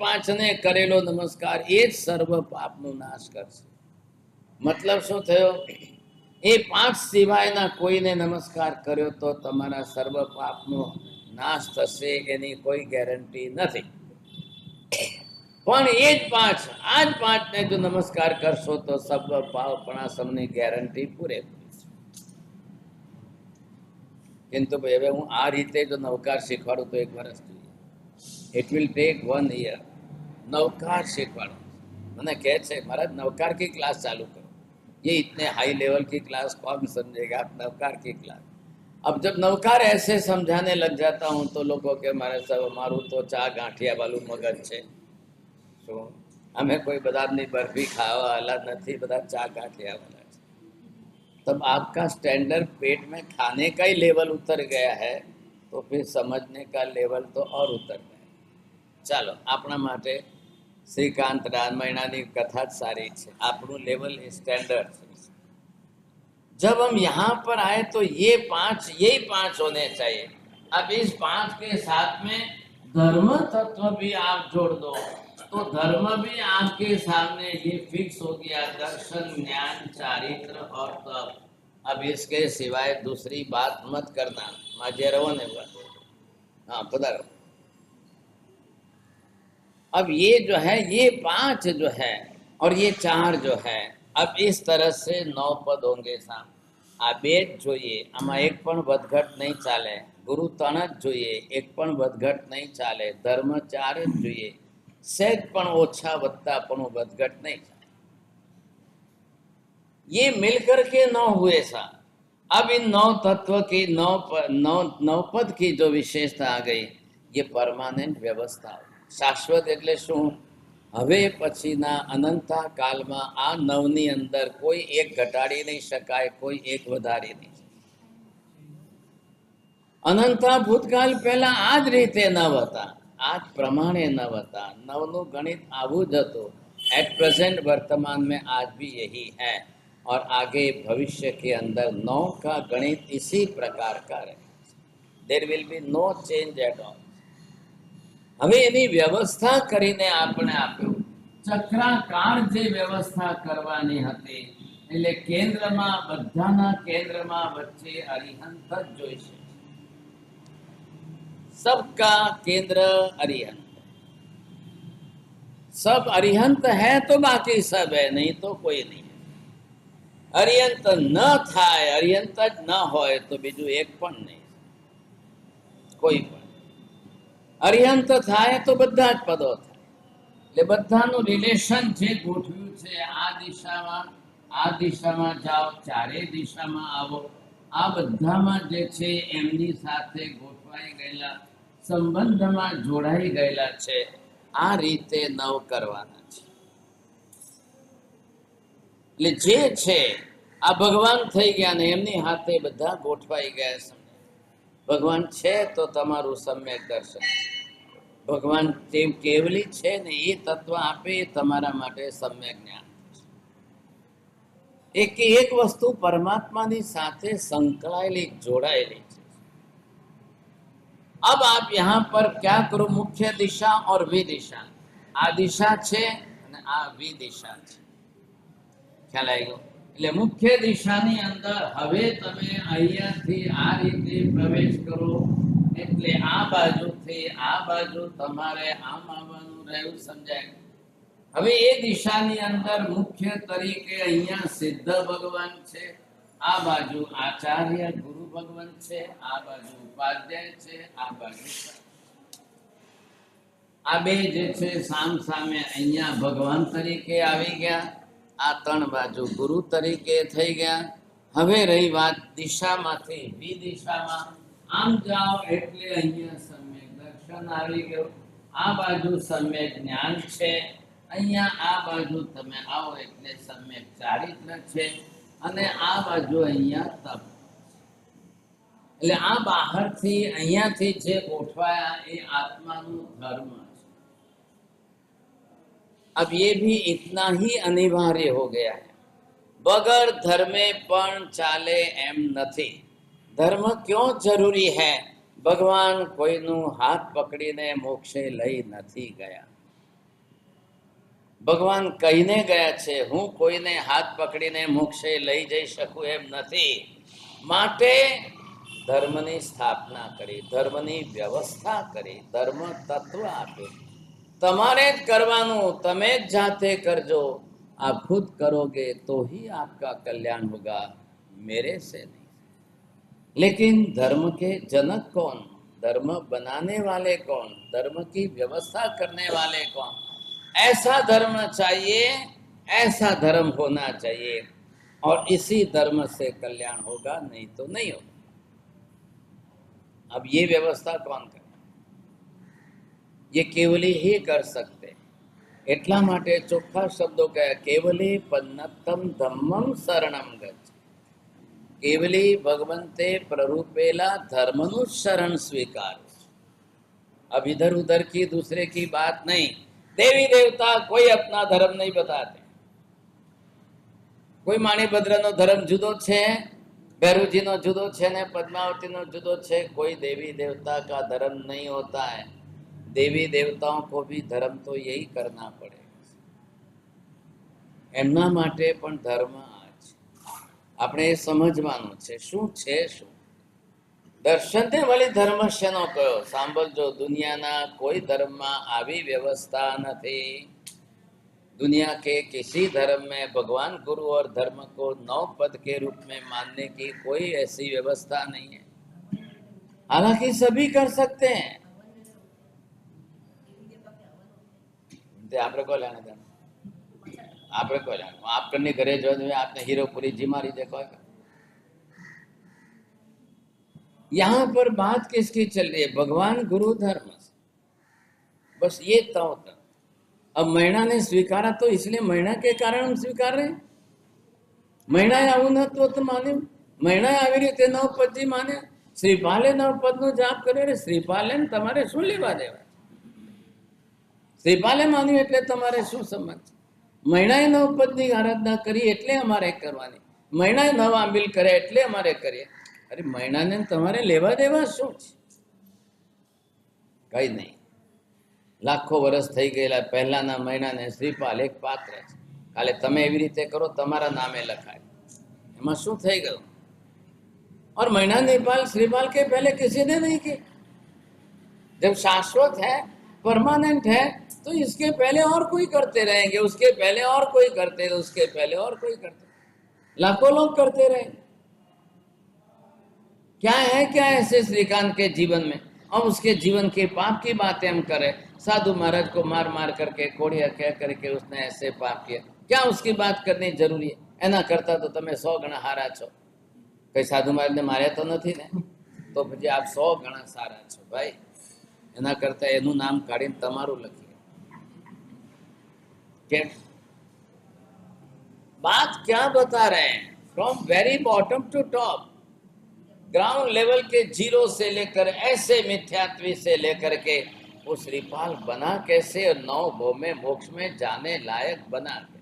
પાંચ ને કરેલો નમસ્કાર એ જ સર્વ પાપનો નાશ કરશે. મતલબ શું થયો? એ પાંચ સિવાયના કોઈને નમસ્કાર કર્યો તો તમારા સર્વ પાપનો નાશ થશે એની કોઈ ગેરંટી નથી. પણ એ જ પાંચ, આ જ પાંચને જો નમસ્કાર કરશો તો સર્વ પાપનાશમની ગેરંટી પૂરેપૂરી છે. કિંતુ હવે હું આ રીતે જો નવકાર શીખવાડું તો 1 વર્ષ જોઈએ. It will take 1 year. नवकार सीखवाड़ो. मैंने कहे छे महाराज नवकार की क्लास चालू करो. ये इतने हाई लेवल की क्लास कौन समझेगा, आप नवकार की क्लास. अब जब नवकार ऐसे समझाने लग जाता हूँ तो लोगों के मारे सब मारू तो चा गांठिया वालू मगज छे. तो हमें कोई बदामनी बर्फी खावा वाला नहीं, बदा चा गांठिया वाला है. तब आपका स्टैंडर्ड पेट में खाने का ही लेवल उतर गया है तो फिर समझने का लेवल तो और उतर गया. चलो अपना माटे श्रीकांत रामायणा की कथा सारी है, आपनू लेवल स्टैंडर्ड है. जब हम यहाँ पर आए तो ये यही पांच होने चाहिए. अब इस पांच के साथ में धर्म तत्व भी आप जोड़ दो तो धर्म भी आपके सामने ये फिक्स हो गया. दर्शन, ज्ञान, चारित्र और तप. अब इसके सिवाय दूसरी बात मत करना. माजे रहो ने हाँ पधारो. अब ये जो है, ये पांच जो है और ये चार जो है, अब इस तरह से 9 पद होंगे साहब. आ बे જોઈએ, આમાં એક પણ વધઘટ નહીં ચાલે. ગુરુ 3 જ જોઈએ, એક પણ વધઘટ નહીં ચાલે. ધર્મ 4 જ જોઈએ, સહેજ પણ ઓછા વત્તા પણ વધઘટ નહીં ચાલે. ये मिलकर के 9 हुए साहब. अब इन 9 तत्व की 9 पद की जो विशेषता आ गई, ये परमानेंट व्यवस्था. शाश्वत એટલે શું? હવે પછીના અનંતા કાલમાં આ 9 ની અંદર કોઈ એક ઘટાડી નહીં શકાય, કોઈ એક વધારી નહીં. અનંતા ભૂતકાળ પહેલા આ જ રીતે 9 હતા, આ જ પ્રમાણે 9 હતા. 9 નું ગણિત આવું જ હતું. एट प्रेजेंट वर्तमान में आज भी यही है और आगे भविष्य के अंदर 9 का गणित इसी प्रकार का रहेगा. There will be no change at all. હવે એની વ્યવસ્થા કરીને આપણે આપ્યું. ચક્રાકાર જે વ્યવસ્થા કરવાની હતી, એટલે કેન્દ્રમાં, બધાના કેન્દ્રમાં વચ્ચે અરિહંત જ જોઈશે. सबका केंद्र अरिहंत. सब अरिहंत है तो बाकी सब है, नहीं तो कोई नहीं है. अरिहंत न थाय, अरिहंत ज न होय तो बीजू एक पण नहीं, कोई पण. अरिहंत थाय तो बधा ज पदो थाय. એટલે બધાનું રિલેશન જે ગોઠવ્યું છે, આ દિશામાં જાઓ, ચારે દિશામાં આવો, આ બધામાં જે છે એમની સાથે ગોઠવાઈ ગયેલા, સંબંધમાં જોડાઈ ગયેલા છે. આ રીતે 9 કરવાના છે. એટલે જે છે આ ભગવાન થઈ ગયા ને એમની હાથે બધા ગોઠવાઈ ગયા. ભગવાન છે તો તમારું સમ્યક દર્શન. ભગવાન તેમ કેવલી છે ને એ તત્વ આપે તમારા માટે સમ્યક જ્ઞાન. એક વસ્તુ પરમાત્માની સાથે સંકળાયેલી, જોડાયેલી છે. अब आप यहाँ पर क्या करो, मुख्य दिशा और विदिशा. आ दिशा છે અને આ વિદિશા છે. ખ્યાલ આવી ગયો? એટલે મુખ્ય દિશાની અંદર હવે તમે અહીંયાથી આ રીતે પ્રવેશ કરો એટલે આ બાજુથી આ બાજુ તમારે આમ આવવાનું રહ્યું, સમજાય? હવે એ દિશાની અંદર મુખ્ય તરીકે અહીંયા સિદ્ધ ભગવાન છે, આ બાજુ આચાર્ય ગુરુ ભગવાન છે, આ બાજુ ઉપાધ્યાય છે, આ બાજુ આ બે જે છે સામ સામે અહીંયા ભગવાન તરીકે આવી ગયા. આ 3 બાજુ ગુરુ તરીકે થઈ ગયા. હવે રહી વાત દિશામાંથી વિદિશામાં. આમ જાઓ એટલે અહીંયા સમ્યક દર્શન આવી ગયું. આ બાજુ સમ્યક જ્ઞાન છે, અહીંયા આ બાજુ તમે આવો એટલે સમ્યક ચારિત્ર છે, અને આ બાજુ અહીંયા તપ. એટલે આ બહારથી અહીંયાથી જે ગોઠવાયા એ આત્માનું ધર્મ છે. अब ये भी इतना ही अनिवार्य हो गया है. बगैर धर्मे पण चाले एम નથી. धर्म क्यों जरूरी है? भगवान कोईનું હાથ પકડીને મોક્ષે લઈ નથી ગયા. ભગવાન કહીને ગયા છે હું કોઈને હાથ પકડીને મોક્ષે લઈ જઈ શકું એમ નથી, માટે ધર્મની સ્થાપના કરી, ધર્મની વ્યવસ્થા કરી, ધર્મ તત્વ આપ્યું. તમારે જ કરવાનું, તમે જ જાતે કરજો. आप खुद करोगे तो ही आपका कल्याण होगा, मेरे से नहीं. लेकिन धर्म के जनक कौन, धर्म बनाने वाले कौन, धर्म की व्यवस्था करने वाले कौन? ऐसा धर्म चाहिए, ऐसा धर्म होना चाहिए, और इसी धर्म से कल्याण होगा, नहीं तो नहीं होगा. अब ये व्यवस्था कौन करे? ये केवली ही कर सकते. એટલા માટે ચોખ્ખા શબ્દો કહે કેવલી પન્નતમ ધમ્મમ શરણમ ગચ્છ. केवली भगवंते प्ररूपेला धर्मनु शरण स्वीकार. अब इधर उधर की दूसरे की बात नहीं. देवी देवता कोई अपना धर्म नहीं बताते. कोई माणिभद्र नो धर्म जुदो छे, भैरूजी नो जुदो छे ने पद्मावती नो जुदो छे. कोई देवी देवता का धर्म नहीं होता है. देवी देवताओं को भी धर्म तो यही करना पड़े. એમના માટે પણ ધર્મ આપણે સમજવાનું છે શું છે શું. દર્શનને વળી ધર્મ શેનો કયો? સાંભળજો, દુનિયાના કોઈ ધર્મમાં આવી વ્યવસ્થા નથી. दुनिया के किसी धर्म में भगवान गुरु और धर्म को 9 पद के रूप में मानने की कोई ऐसी व्यवस्था नहीं है. हालांकि सभी कर सकते हैं. આપણે કોઈ લેને દેને, આપણે કોઈ લેને. આપ કરની ઘરે જો आपने हीरोपुरी जी मारी देखो. यहाँ पर बात किसकी चल रही है? भगवान गुरु धर्म. बस ये तो. अब महीना ने स्वीकारा तो इसलिए महीना के कारण हम स्वीकार रहे. મહિનાએ આવું નતું તો માન્યું, મહિનાએ આવી રીતે 9 પદજી માન્યા. શ્રીપાલે 9 પદનો જાપ કર્યો. રે શ્રીપાલે તમારે શું લેવા દેવા? શ્રીપાલે માન્યું એટલે તમારે શું સંબંધ? મહિનાએ 9 પદની આરાધના કરી એટલે અમારે કરવાની. મહિનાએ 9 આંબીલ કરે એટલે અમારે કરીએ. અરે મહિનાને તમારે લેવા દેવા શું છે? કઈ નહીં. લાખો વર્ષ થઈ ગયેલા પહેલાના મહિનાને શ્રીપાલ એક પાત્ર છે. કાલે તમે એવી રીતે કરો તમારા નામે લખાય, એમાં શું થઈ ગયું? और महीना नेपाल श्रीपाल के पहले किसी ने नहीं की. जब शाश्वत है, परमानेंट है, तो इसके पहले और कोई करते रहेंगे, उसके पहले और कोई करते, उसके पहले और कोई करते, लाखों लोग करते रहेंगे. क्या है क्या ऐसे श्रीकांत के जीवन में? अब उसके जीवन के पाप की बातें हम करें. साधु महाराज को मार मार करके, कोड़िया कह करके उसने ऐसे पाप किया. क्या उसकी बात करनी जरूरी है? एना करता तो તમે 100 ગણા હારા છો. કઈ સાધુ महाराज ने मार्या तो नहीं ने, तो પછી आप 100 ગણા સારા છો भाई. એના કરતા એનું નામ કાઢીને તમારું લખીએ. કેમ? बात क्या बता रहे हैं? From very bottom to top, ground level के जीरो से लेकर ऐसे मिथ्यात्वी से लेकर के वो श्रीपाल बना कैसे और 9 भव में मोक्ष में जाने लायक बना कैसे?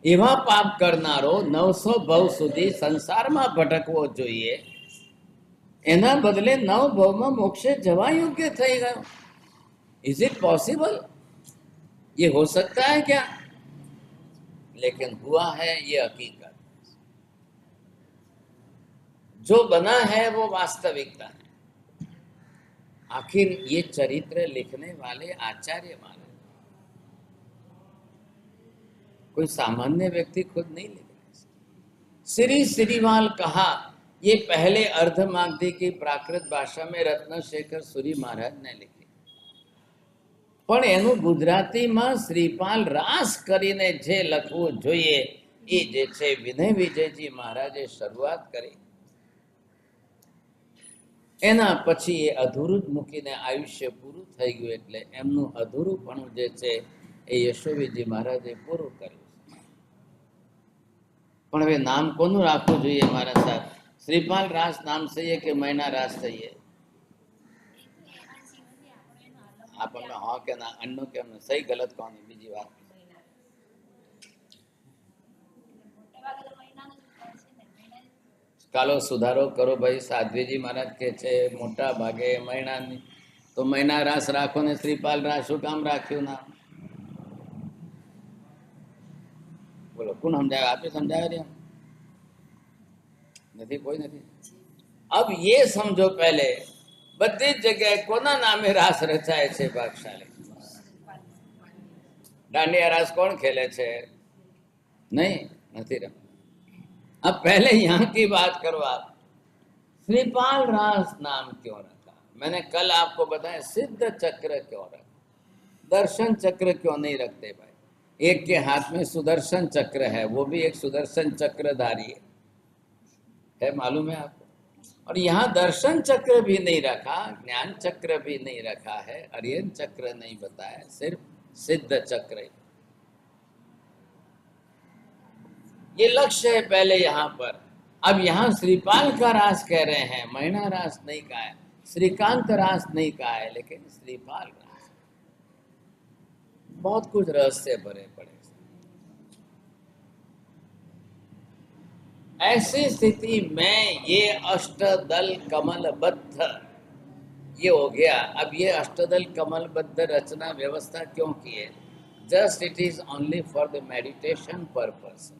एवा पाप करनारो 900 भव सुधी संसार में भटकवो जोईए, एना बदले 9 भव में मोक्षे जवा योग्य थई गयो. Is it possible? ये हो सकता है क्या? लेकिन हुआ है, ये हकीकत. जो बना है वो वास्तविकता है. आखिर ये चरित्र लिखने वाले आचार्य माने, कोई सामान्य व्यक्ति खुद नहीं लिख रहे. श्री श्रीवाल कहा, ये पहले अर्धमागधी की प्राकृत भाषा में रत्नशेखर सूरी महाराज ने लिखी. પણ એનું ગુજરાતીમાં શ્રીપાલ રાસ કરીને જે લખવું જોઈએ એ જે છે વિનય વિજયજી મહારાજે શરૂઆત કરી. એના પછી એ અધૂરું જ મૂકીને આયુષ્ય પૂરું થઈ ગયું. એટલે એમનું અધૂરુંપણું જે છે એ યશોવીજી મહારાજે પૂરું કર્યું. પણ હવે નામ કોનું રાખવું જોઈએ મારા સાહેબ? શ્રીપાલ રાસ નામ થઈએ કે મહિના રાસ થઈએ? આપણને હા કે ના, અન્નો કેમ સહી ગલત કોની? બીજી વાત કાલો સુધારો કરો ભાઈ. સાધ્વીજી મહારાજ કે છે મોટા ભાગે મહિનાની, તો મહિના રાસ રાખો ને શ્રીપાલ રાસ શું કામ રાખ્યું ના? બોલો કોણ સમજાવે? આપે સમજાવે રહ્યા નથી, કોઈ નથી. अब ये समझो पहले બધી જ જગ્યાએ કોના નામે રાસ રચાય છે ભાગશાળી? દાંડિયા रास कौन खेले छे? नहीं, नहीं रहा। अब पहले यहाँ की बात करो आप, श्रीपाल रास नाम क्यों रखा? मैंने कल आपको बताया सिद्ध चक्र क्यों रखा, दर्शन चक्र क्यों नहीं रखते भाई? एक के हाथ में सुदर्शन चक्र है, वो भी एक सुदर्शन चक्रधारी है मालूम है आपको? और यहाँ दर्शन चक्र भी नहीं रखा, ज्ञान चक्र भी नहीं रखा है, अरियन चक्र नहीं बताया, सिर्फ सिद्ध चक्र। ये लक्ष्य है पहले यहाँ पर। अब यहाँ श्रीपाल का रास कह रहे हैं, महीना रास नहीं कहा है, श्रीकांत रास नहीं कहा है, लेकिन श्रीपाल रास। बहुत कुछ रहस्य भरे पड़े। ऐसी स्थिति में ये अष्टदल कमलबद्ध ये हो गया। अब ये अष्टदल कमलबद्ध रचना व्यवस्था क्यों की है? Just it is only for the meditation purpose.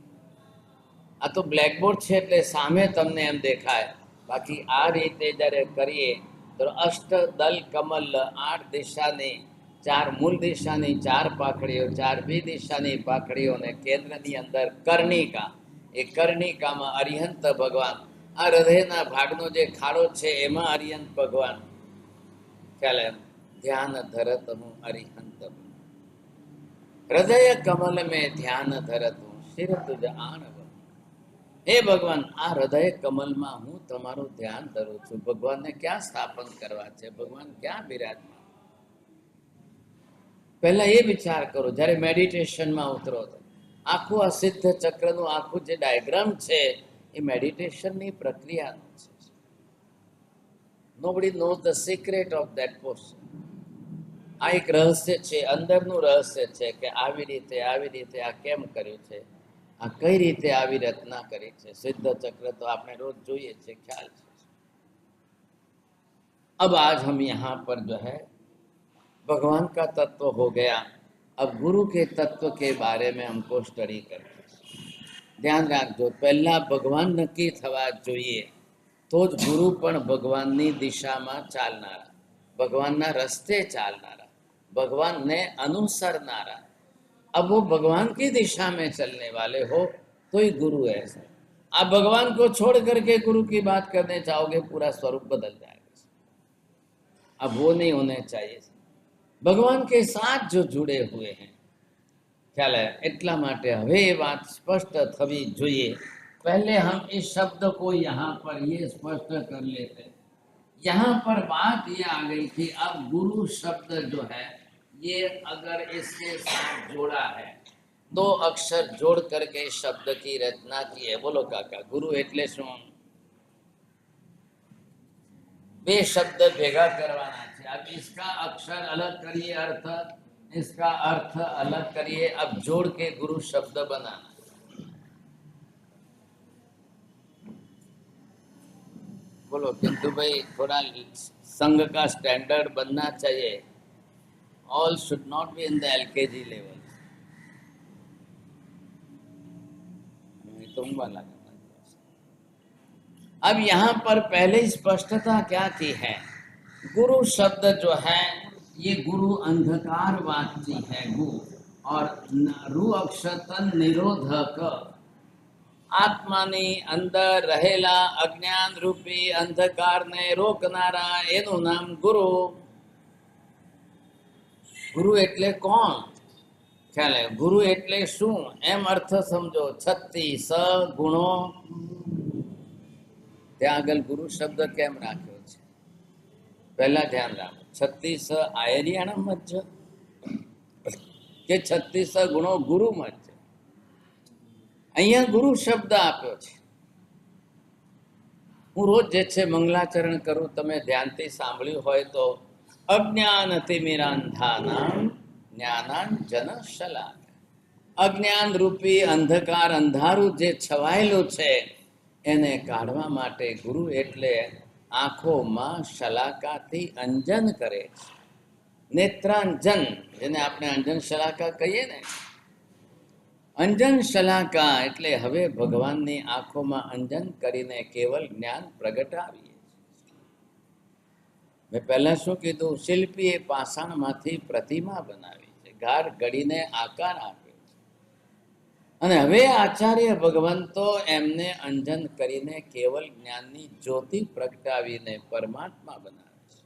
आ तो ब्लैकबोर्ड है એટલે સામે તમને એમ દેખાય, બાકી આ રીતે જ્યારે કરીએ તો અષ્ટદલ કમલ 8 દિશાની 4 મૂળ દિશાની 4 પાખડીઓ, 4 બી દિશાની પાખડીઓ ને કેન્દ્રની અંદર કર્ણિકા, એ કર્ણિકામાં અરિહંત ભગવાન, આ હૃદયના ભાગનો જે ખાડો છે એમાં અરિહંત ભગવાન ખ્યાલ એમ ध्यान धरत हूँ अरिहंत, हृदय कमल में ध्यान धरत हूँ शिर तुझ आण। हे भगवान, आ हृदय कमल में हूँ तमारू ध्यान धरू छू। भगवान ने क्या स्थापन करवा छे? भगवान क्या विराजमान? पहला ये विचार करो, जયારે मेडिटेशन में उतरो तो आखू आ सिद्ध चक्र नु आखू जे डायग्राम छे ए मेडिटेशन नी प्रक्रिया छे। Nobody knows the secret of that portion. आ एक रहस्य छे, अंदरनु रहस्य छे के आवी रीते आ केम कर्યું છે, आ कई रीते आवी रचना करी छे। सिद्ध चक्र तो आपने रोज જોઈએ છે, ख्याल છે। अब आज हम यहाँ पर जो है भगवान का तत्व हो गया, अब गुरु के तत्व के बारे में हमको स्टडी करते। ध्यान રાખજો, पहला भगवान नक्की थवा જોઈએ तो ज गुरु पण भगवाननी दिशामां चालनारा, भगवानना रस्ते चालनारा, भगवान ने अनुसरनारा। अब वो भगवान की दिशा में चलने वाले हो तो ही गुरु है। आप भगवान को छोड़ करके गुरु की बात करने चाहोगे, पूरा स्वरूप बदल जाएगा। अब वो नहीं होने चाहिए। भगवान के साथ जो जुड़े हुए हैं, ख्याल है, એટલા માટે હવે એ વાત સ્પષ્ટ થવી જોઈએ। पहले हम इस शब्द को यहाँ पर ये स्पष्ट कर लेते। यहाँ पर बात ये आ गई थी, अब गुरु शब्द जो है ये अगर इसके साथ जोड़ा है, 2 अक्षर जोड़ करके शब्द की रचना की है। बोलो काका, गुरु एटले शुं? 2 शब्द भेगा करवाना है। अब इसका अक्षर अलग करिए, अर्थ, इसका अर्थ अलग करिए, अब जोड़ के गुरु शब्द बनाना। बोलो किंतु भाई थोड़ा संघ का स्टैंडर्ड बनना चाहिए। All should not be in the LKG level. अब यहाँ पर पहले स्पष्टता क्या की है? गुरु शब्द जो है ये गुरु अंधकार वाची है, गु और रु अक्षतन निरोधक, आत्मानी अंदर रहेला अज्ञान रूपी अंधकार ने रोकनारा एनु नाम गुरु। गुरु एटले कोण? ख्याल है, गुरु एटले शू एम अर्थ समझो। 36 गुणों त्या आगल गुरु शब्द केम राख्यो छे? पहला ध्यान राखो, 36 आयरियाणा मत के 36 गुणों गुरु मत। અહીંયા ગુરુ શબ્દ આપ્યો છે। હું રોજ જે છે મંગલાચરણ કરું, તમે ધ્યાનથી સાંભળ્યું હોય તો અજ્ઞાનતિમિરાંધાનાં જ્ઞાનાંજન શલાકયા। અજ્ઞાન રૂપી અંધકાર, અંધારું જે છવાયેલું છે એને કાઢવા માટે ગુરુ એટલે આંખોમાં શલાકાથી અંજન કરે છે। નેત્રાંજન, જેને આપણે અંજન શલાકા કહીએ ને, અંજન શલાકા એટલે હવે ભગવાનની આંખોમાં અંજન કરીને કેવલ જ્ઞાન પ્રગટાવીએ. મેં પહેલા શું કીધું? શિલ્પીએ પાષાણમાંથી પ્રતિમા બનાવી છે, ગાઢ ગળીને આકાર આપ્યો છે, અને હવે આચાર્ય ભગવંતો એમને અંજન કરીને કેવલ જ્ઞાનની જ્યોતિ પ્રગટાવીને પરમાત્મા બનાવે છે.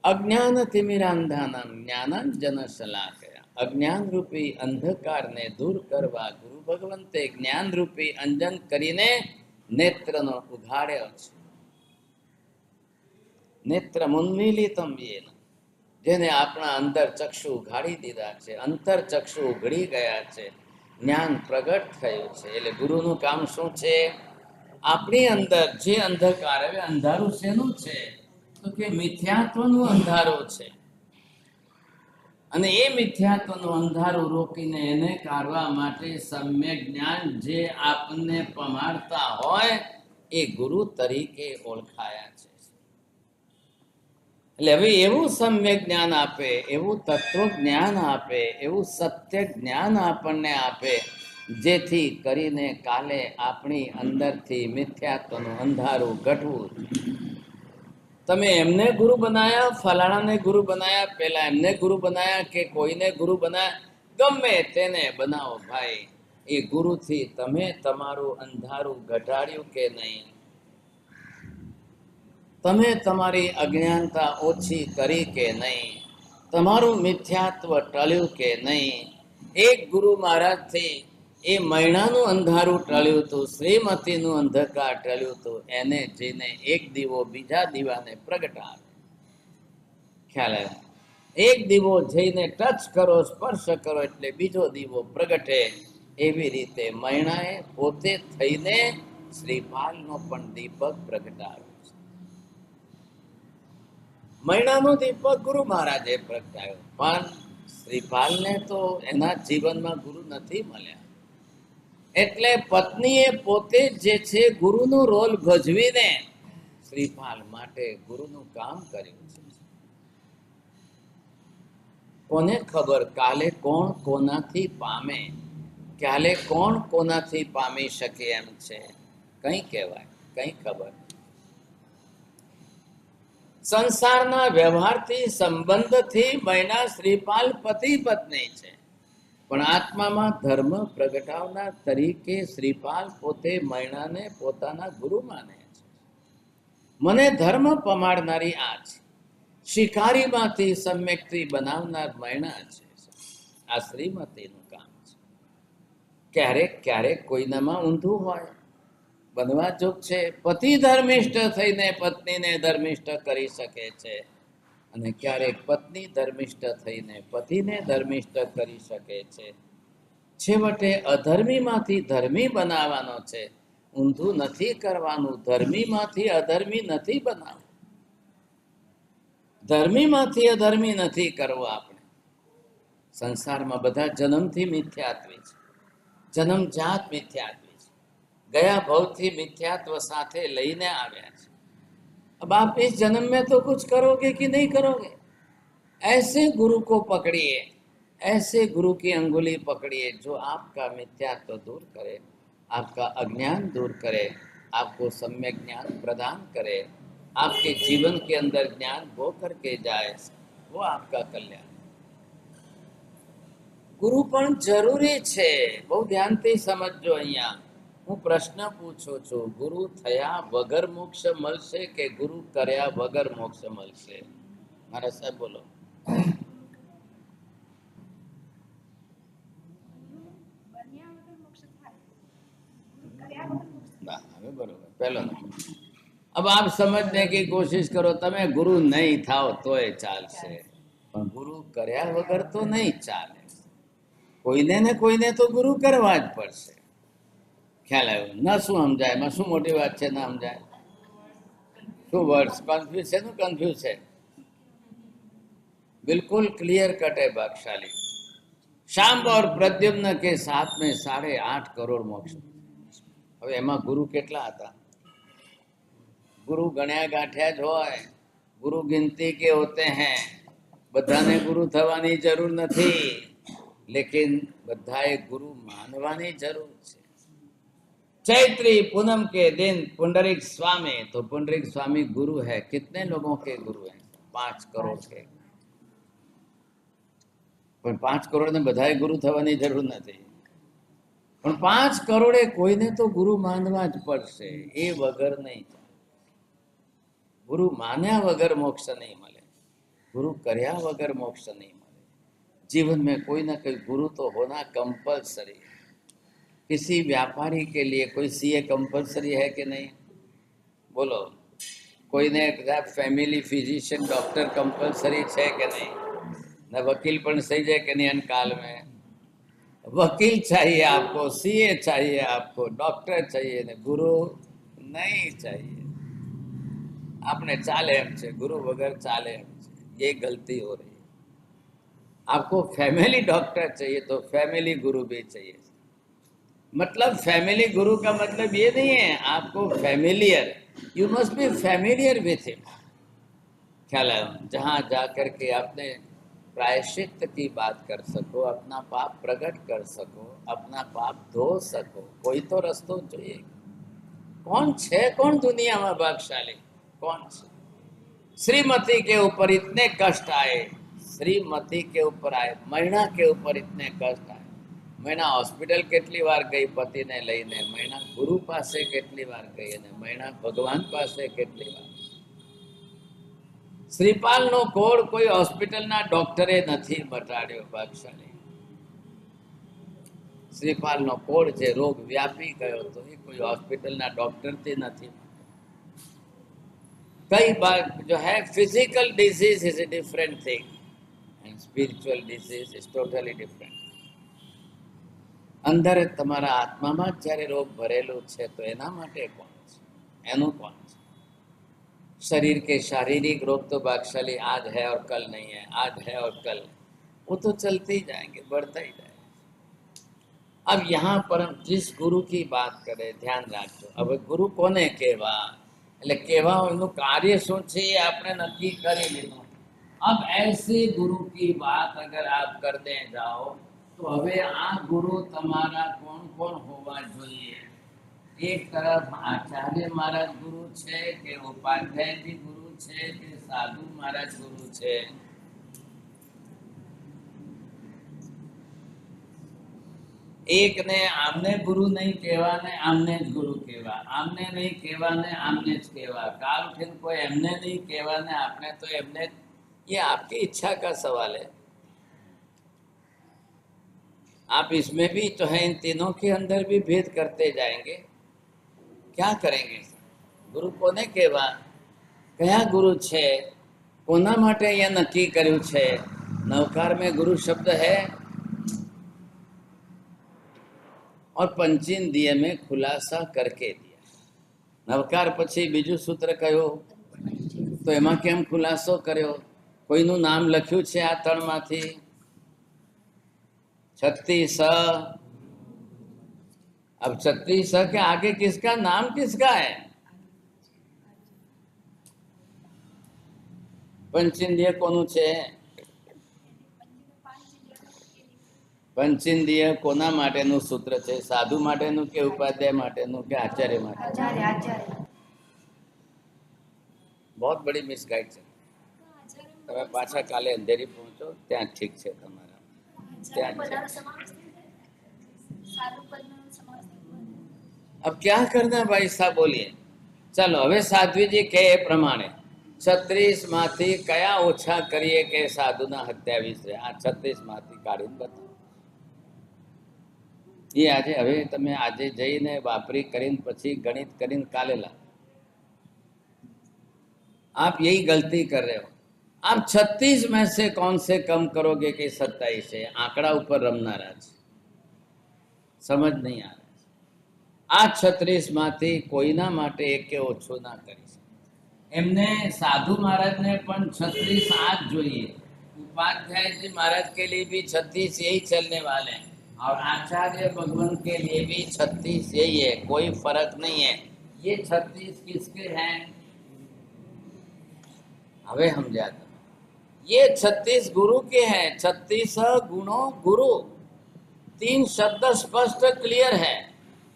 અજ્ઞાન તિમિરાંધાનમ જ્ઞાનાંજન શલાકયા. અજ્ઞાન રૂપી અંધકારને દૂર કરવા ગુરુ ભગવંતે જ્ઞાન રૂપી અંજન કરીને નેત્રનો ઉઘાડ્યો છે. નેત્ર મુન્મીલિતમ યેન, જેને આપણા અંદર ચક્ષુ ઉઘાડી દીધા છે, અંતર ચક્ષુ ઉઘડી ગયા છે, જ્ઞાન પ્રગટ થયું છે. એટલે ગુરુનું કામ શું છે? આપણી અંદર જે અંધકાર, હવે અંધારું શેનું છે? તો કે મિથ્યાત્વનું અંધારું છે. અને એ મિથ્યાત્વનું અંધારું રોકીને એને કાઢવા માટે સમ્યક જ્ઞાન જે આપણને પમાડતા હોય એ ગુરુ તરીકે ઓળખાયા છે. એટલે હવે એવું સમ્યક જ્ઞાન આપે, એવું તત્વ જ્ઞાન આપે, એવું સત્ય જ્ઞાન આપણને આપે, જેથી કરીને કાલે આપણી અંદરથી મિથ્યાત્વનું અંધારું ઘટવું. તમે એમને ગુરુ બનાયા, ફલાણાને ગુરુ બનાયા, પેલા એમને ગુરુ બનાયા કે કોઈને ગુરુ બનાયા, ગમે તેને બનાવો ભાઈ, એ ગુરુથી તમે તમારું અંધારું ઘટાડ્યું કે નહીં? તમે તમારી અજ્ઞાનતા ઓછી કરી કે નહીં? તમારું મિથ્યાત્વ ટળ્યું કે નહીં? એક ગુરુ મહારાજથી એ મૈણાનું અંધારું ટળ્યું હતું, શ્રીમતીનું અંધકાર ટળ્યું હતું, એને જઈને એક દીવો બીજા દીવાને પ્રગટાવે. ખ્યાલ આવ્યો? એક દીવો જઈને ટચ કરો, સ્પર્શ કરો એટલે બીજો દીવો પ્રગટે. એવી રીતે મૈણાએ પોતે થઈને શ્રીપાલનો પણ દીપક પ્રગટાવ્યો છે. મૈણાનો દીપક ગુરુ મહારાજે પ્રગટાવ્યો, પણ શ્રીપાલને તો એના જીવનમાં ગુરુ નથી મળ્યા. એટલે પત્નીએ પોતે જે છે ગુરુનો રોલ ભજવીને શ્રીપાલ માટે ગુરુનું કામ કર્યું છે. કોને ખબર કાલે કોણ કોનાથી પામે, કાલે કોણ કોનાથી પામી શકે એમ છે? કઈ કહેવાય, કઈ ખબર. સંસારના વ્યવહારથી, સંબંધથી મૈણા શ્રીપાલ પતિ પત્ની છે, પણ આત્મામાં ધર્મ પ્રગટાવનાર તરીકે શ્રીપાલ પોતે મૈણાને પોતાના ગુરુ માને છે. મને ધર્મ પમાડનારી આ છે, શિકારીમાંથી સમ્યક્તિ બનાવનાર મૈણા છે. આ શ્રીમતીનું કામ છે. ક્યારેક ક્યારેક કોઈનામાં ઊંધું હોય, બનવા જોગ છે. પતિ ધર્મિષ્ઠ થઈને પત્નીને ધર્મિષ્ઠ કરી શકે છે, અને ક્યારેક પત્ની ધર્મિષ્ઠ થઈને પતિને ધર્મિષ્ઠ કરી શકે છે. છેવટે અધર્મીમાંથી ધર્મી બનાવવાનો છે, ઊંધું નથી કરવાનું. ધર્મીમાંથી અધર્મી નથી બનાવવું, ધર્મીમાંથી અધર્મી નથી કરવો. આપણે સંસારમાં બધા જન્મથી મિથ્યાત્વી છે, જન્મજાત મિથ્યાત્વી છે, ગયા ભવથી મિથ્યાત્વ સાથે લઈને આવ્યા છે. अब आप इस जन्म में तो कुछ करोगे कि नहीं करोगे? ऐसे गुरु को पकड़िए, ऐसे गुरु की अंगुली पकड़िए जो आपका मिथ्यात्व दूर करे, आपका अज्ञान दूर करे, आपको सम्यक ज्ञान प्रदान करे, आपके जीवन के अंदर ज्ञान बो करके जाए, वो आपका कल्याण. गुरु પણ જરૂરી છે. બહુ ધ્યાનથી સમજજો. અહીંયા હું પ્રશ્ન પૂછું છું, ગુરુ થયા વગર મોક્ષ મળશે કે ગુરુ કર્યા વગર મોક્ષ મળશે? મારા સાહેબ બોલો. હવે બરોબર. પહેલો अब आप समझने की कोशिश करो, તમે ગુરુ નહીં થાવ તોય ચાલશે, પણ ગુરુ કર્યા વગર તો નહીં ચાલે. કોઈને ને કોઈને તો ગુરુ કરવા જ પડશે. ખ્યાલ આવ્યો? ના શું સમજાય? એમાં શું મોટી વાત છે? ના સમજાય શું? વર્ડ્સ કન્ફ્યુઝ છે? નું કન્ફ્યુઝ છે? बिल्कुल क्लियर कट है भागशाली. शांब और प्रद्युम्न के साथ में 8.5 करोड़ मोक्ष. હવે એમાં ગુરુ કેટલા હતા? ગુરુ ગણ્યા ગાંઠ્યા જ હોય. ગુરુ ગિનતી કે હોતે હૈ. બધાને ગુરુ થવાની જરૂર નથી. लेकिन बधाए गुरु मानवानी जरूर है। चैत्री पूनम के दिन पुंडरीक स्वामी, तो पुंडरीक स्वामी गुरु है। कितने लोगों के गुरु हैं? 5 करोड़ के। પણ 5 કરોડ ને બધાય ગુરુ થવાની જરૂર નથી, પણ 5 કરોડે કોઈને તો ગુરુ માનવા જ પડશે, એ વગર નહીં ચાલે। ગુરુ માન્યા વગર મોક્ષ નહીં મળે, गुरु કર્યા वगैर मोक्ष नहीं मिले। जीवन में कोई ना कोई गुरु तो होना कंपलसरी। किसी व्यापारी के लिए कोई सीए कंपलसरी है कि नहीं? बोलो। कोई ने फैमिली फिजिशियन डॉक्टर कंपलसरी है कि नहीं? न वकील पण सही है कि नहीं? अनकाल में वकील चाहिए आपको, सीए चाहिए आपको, डॉक्टर चाहिए, ने गुरु नहीं चाहिए। आपने चाले एम छे, गुरु वगैर चाले एम छे, ये गलती हो रही है। आपको फैमिली डॉक्टर चाहिए तो फैमिली गुरु भी चाहिए। मतलब फैमिली गुरु का मतलब ये नहीं है आपको familiar, you must be familiar with him. ख्याल है? जहाँ जाकर के आपने प्रायश्चित की बात कर सको, अपना पाप प्रकट कर सको, अपना पाप धो सको, कोई तो रस्तो चाहिए। कौन छे, कौन दुनिया में भाग्यशाली? कौन छे? श्रीमती के ऊपर इतने कष्ट आए, श्रीमती के ऊपर आए, महीना के ऊपर इतने कष्ट आए। महीना हॉस्पिटल केटली वार गई पति ने लईने, महीना गुरु पासे केटली वार गई, ने महीना भगवान पासे केटली वार। श्रीपाल नो कोड कोई हॉस्पिटल ना डॉक्टरे नहीं मटाड्यो भाग्यशाली। श्रीपाल नो कोड जे रोग व्यापी गयो तो ये कोई हॉस्पिटल ना डॉक्टर थी नहीं। कई बार जो है physical disease is a different thing and spiritual disease is totally different. अंदर तमारा आत्मा में જ્યારે રોગ ભરેલો છે તો એના માટે કોણ છે? એનું કોણ છે? शरीर के शारीरिक रोग तो भाग्यशाली आज है और कल नहीं है, आज है और कल, वो तो चलते ही जाएंगे, बढ़ता ही जाएगा। अब यहाँ पर हम जिस गुरु की बात करें ध्यान रखो। अब गुरु कोने कहवा, એટલે કહેવા એનું કાર્ય શું છે એ આપણે નક્કી કરી લીધું। अब ऐसे गुरु की बात अगर आप करने जाओ तो હવે આ ગુરુ તમારા કોણ કોણ હોવા જોઈએ? एक तरफ आचार्य महाराज गुरु छे के उपाध्याय जी गुरु छे के साधु महाराज गुरु छे? एक ने आमने गुरु नहीं कहवा ने आमने ज गुरु कहवा, आमने नहीं कहवा ने आमने ज कहवा, काल उठीन कोई एमने नहीं कहवा ने आपने तो एमने। ये आपकी इच्छा का सवाल है। आप इसमें भी तो है, इन तीनों के अंदर भी भेद करते जाएंगे। क्या करेंगे? गुरु कोने कहवा, कया गुरु छे, कोना माटे ये नक्की कर्यु छे? नवकार में गुरु शब्द है और पंचेंद्रिय में खुलासा करके दिया। नवकार पछी बीजू सूत्र कहो तो एमां केम खुलासो कर्यो? कोईनुं नाम लख्युं छे आ त्रणमांथी? 36 अब 36 के आगे किसका नाम किसका है? पंचेंद्रिय कोनु छे? पंचेंद्रिय कोना माटेनु सूत्र छे? साधु माटेनु के उपाध्याय माटेनु के आचार्य माटे? आचार्य। बहुत बड़ी मिसगाइड छे। तमे पाछा काले अंधेरी पहुंचो त्यां ठीक छे तमारा, त्यां छे। अब क्या करना भाई साहब बोलिए? चलो हवे साध्वी जी कहे ए प्रमाणे 36 मांथी कया ओछा करीए के साधुना 27 रहे? आ 36 मांथी काढीने बताओ। ये आजे हवे तमे आजे जईने वापरी करीने पछी गणित करीने काले ला। आप यही गलती कर रहे हो। आप 36 में से कौन से कम करोगे कि 27 है? आंकड़ा ऊपर रमनारा छे, समझ नहीं आ रहा। आ 36 मांथी कोईना माटे एके ओछो ना करी शके। एमने साधु महाराज ने पण 36 आज જોઈએ, उपाध्याय जी महाराज के लिए भी 36 यही चलने वाले हैं और आचार्य भगवान के लिए भी 36 यही है, कोई फर्क नहीं है। ये 36 किसके हैं? हवे हम जाते ये 36 गुरु के हैं, 36 गुणों गुरु। 3 शब्द स्पष्ट क्लियर है।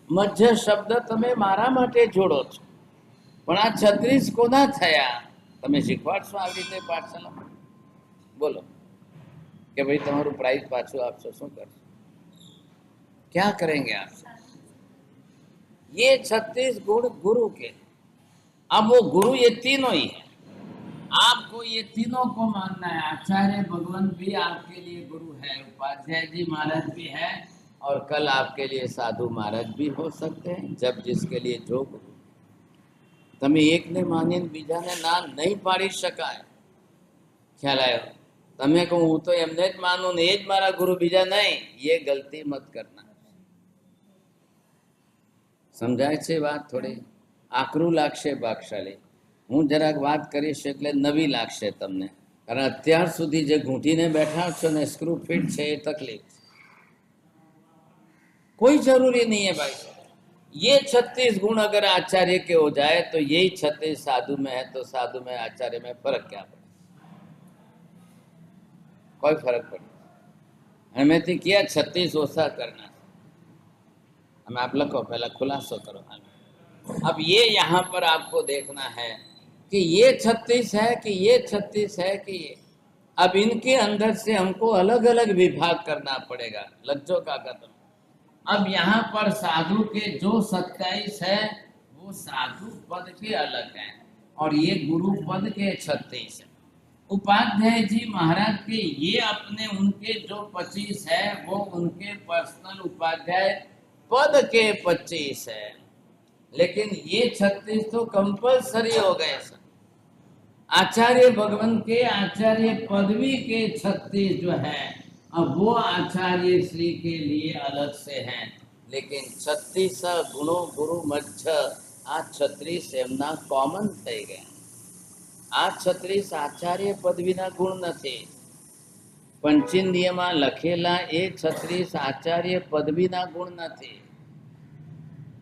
मध्य शब्द તમે મારા માટે જોડો છો, પણ આ 36 કોના થયા? તમે શીખવાડશો આવી રીતે પાઠશાલામાં? બોલો કે ભાઈ તમારું પ્રાઇઝ પાછું આપશો, શું કરશો? क्या करेंगे आप? ये 36 गुण गुरु के। अब वो गुरु ये तीनों ही है, आपको ये तीनों को मानना है। आचार्य भगवान भी आपके लिए गुरु है, उपाध्याय जी महाराज भी है, और कल आपके लिए साधु महाराज भी हो सकते हैं, जब जिसके लिए जो गुरु। તમે એકને માનીને બીજાને ના નહીં પાડી શકાય, ખ્યાલ આવ્યો? તમે કહું હું તો એમને જ માનું ને એ જ મારા ગુરુ, બીજા નહીં, ये गलती मत करना। સમજાય છે વાત? થોડી આકરું લાગશે ભાગશાળી, હું જરાક વાત કરીશ એટલે નવી લાગશે તમને, કારણ અત્યાર સુધી જે ઘૂંટીને બેઠા છો ને સ્ક્રૂ ફિટ છે એ તકલીફ। कोई जरूरी नहीं है भाई। ये 36 गुण अगर आचार्य के हो जाए तो यही 36 साधु में है, तो साधु में आचार्य में फर्क क्या पड़े? कोई फर्क पड़े? हमें तो किया 36 ओसा करना। हमें आप लखो, पहला खुलासो करो। अब ये यहाँ पर आपको देखना है कि ये 36 है कि ये 36 है कि ये। अब इनके अंदर से हमको अलग अलग विभाग करना पड़ेगा। लज्जो का कदम। अब यहाँ पर साधु के जो 27 है वो साधु पद के अलग हैं, और ये गुरु पद के 36 है। उपाध्याय जी महाराज के ये अपने उनके जो 25 है वो उनके पर्सनल उपाध्याय पद के 25 है, लेकिन ये 36 तो कंपलसरी हो गए सर। आचार्य भगवान के आचार्य पदवी के 36 जो है, अब वो आचार्य श्री के लिए अलग से हैं, लेकिन 36 गुणों गुरु मध्य आ 36 एमना कॉमन થઈ ગયા। આ 36 આચાર્ય પદવીના ગુણ નથી। પંચેન્દ્રિયમાં લખેલા એ 36 આચાર્ય પદવીના ગુણ નથી।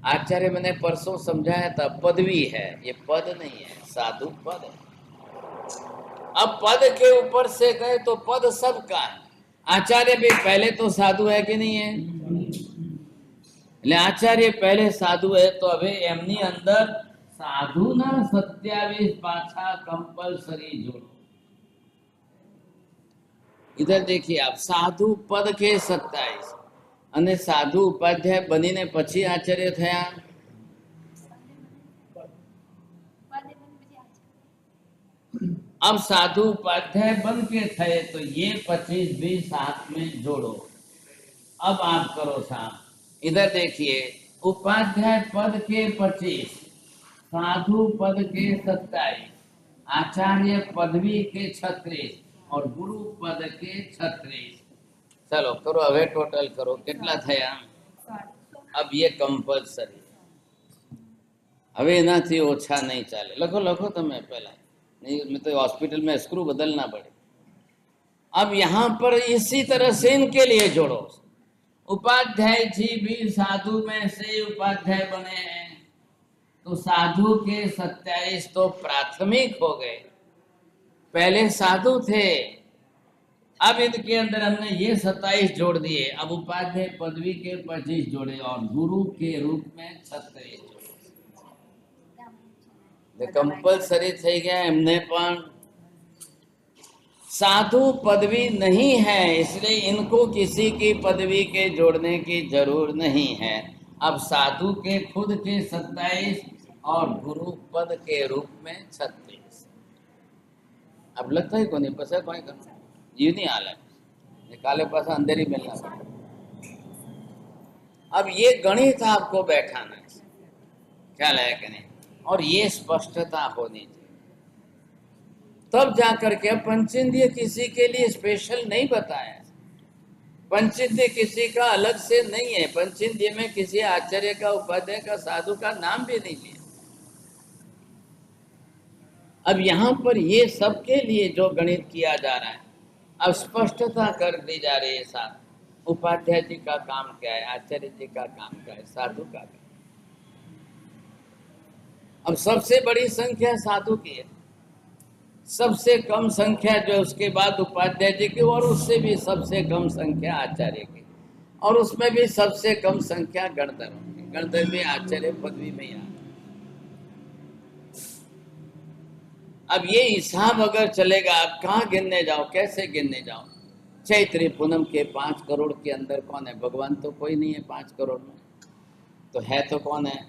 आचार्य मैंने परसों समझाया था, पदवी है, ये पद नहीं है, साधु पद है। अब पद के ऊपर से गए तो पद सबका है। आचार्य भी पहले तो साधु है कि नहीं है? એટલે આચાર્ય पहले साधु है, तो अभी एमनी अंदर साधु ना 27 पाछा कंपलसरी जोड़ो। इधर देखिए आप, साधु पद के 27 અને સાધુ ઉપાધ્યાય બનીને પછી આચાર્ય થયા। अब साधु उपाध्याय बन के थे तो ये 25 भी साथ में जोड़ो। अब आप करो साहब, इधर देखिए, उपाध्याय पद के 25, साधु पद के 27, आचार्य पदवी के 36 और गुरु पद के 36। चलो करो, હવે टोटल करो, કેટલા થયા? अब ये कंपलसरी, હવે એનાથી ઓછા નહીં ચાલે। લખો લખો તમે પહેલા, नहीं तो हॉस्पिटल में स्क्रू बदलना पड़े। अब यहाँ पर इसी तरह से इनके लिए जोड़ो। उपाध्याय जी भी साधु में से उपाध्याय बने हैं, तो साधु के 27 तो प्राथमिक हो गए, पहले साधु थे। अब इनके अंदर हमने ये 27 जोड़ दिए। अब उपाध्याय पदवी के 25 जोड़े और गुरु के रूप में 36 जोड़े। कंपलसरी થઈ ગયા એમને પણ। साधु पदवी नहीं है, इसलिए इनको किसी की पदवी के जोड़ने की जरूर नहीं है। अब साधु के खुद के 27 और गुरु पद के रूप में 36। अब लगता है कोई पसा कोई कर जीव नहीं हाल है, निकाले पासा अंदर ही मिलना पड़ेगा। अब ये गणित आपको बैठाना है, ख्याल है कि नहीं? और ये स्पष्टता होनी चाहिए, तब जाकर के। पंचेंद्रिय किसी के लिए स्पेशल नहीं बताया, पंचेंद्रिय किसी का अलग से नहीं है। पंचेंद्रिय में किसी आचार्य का, उपाध्याय का, साधु का नाम भी नहीं लिया। अब यहाँ पर ये सबके लिए जो गणित किया जा रहा है, अब स्पष्टता कर दी जा रही है। साथ उपाध्याय जी का काम क्या है, आचार्य जी का काम क्या है, साधु का क्या है। अब सबसे बड़ी संख्या साधु की है, सबसे कम संख्या जो उसके बाद उपाध्याय जी की, और उससे भी सबसे कम संख्या आचार्य की, और उसमें भी सबसे कम संख्या गणधर्व की। गणधर्व में आचार्य पदवी में यहाँ। अब ये हिसाब अगर चलेगा, आप कहाँ गिनने जाओ, कैसे गिनने जाओ? चैत्री पूनम के 5 करोड़ के अंदर कौन है? भगवान तो कोई नहीं है 5 करोड़ में, तो है तो कौन है?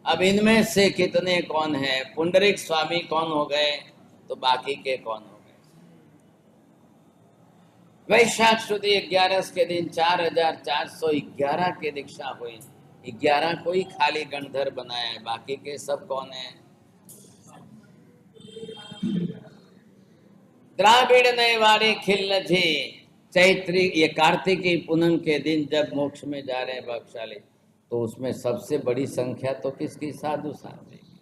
अब इनमें से कितने कौन है? पुंडरीक स्वामी कौन हो गए, तो बाकी के कौन हो गए? वैशाख शुद्ध 11 के दिन 4411 की दीक्षा हुई। 11 को ही खाली गणधर बनाया है, बाकी के सब कौन है? द्राविड़ ने वारे खिल थे। चैत्री, ये कार्तिकी पूनम के दिन जब मोक्ष में जा रहे हैं भागशाली, तो उसमें सबसे बड़ी संख्या तो किसकी? साधु साध्वी की।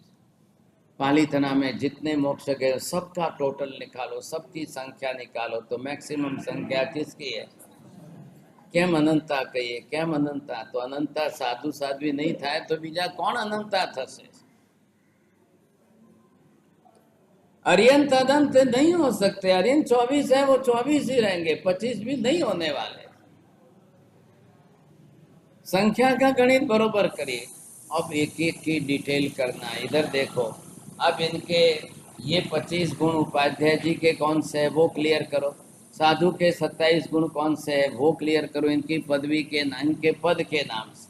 पालीतना में जितने मोक्ष गए सबका टोटल निकालो, सबकी संख्या निकालो, तो मैक्सिमम संख्या किसकी है? કેમ અનંતા કહીએ? કેમ અનંતા? તો અનંતા સાધુ સાધ્વી नहीं થાય तो બીજા કોણ અનંતા થશે? अरियंत अनंत नहीं हो सकते। अरियंत 24 है, वो 24 ही रहेंगे, 25 भी नहीं होने वाले। संख्या का गणित बरोबर करिए। अब एक एक की डिटेल करना है। इधर देखो, अब इनके ये 25 गुण उपाध्याय जी के कौन से है वो क्लियर करो। साधु के 27 गुण कौन से है वो क्लियर करो। इनकी पदवी के नाम, इनके पद के नाम से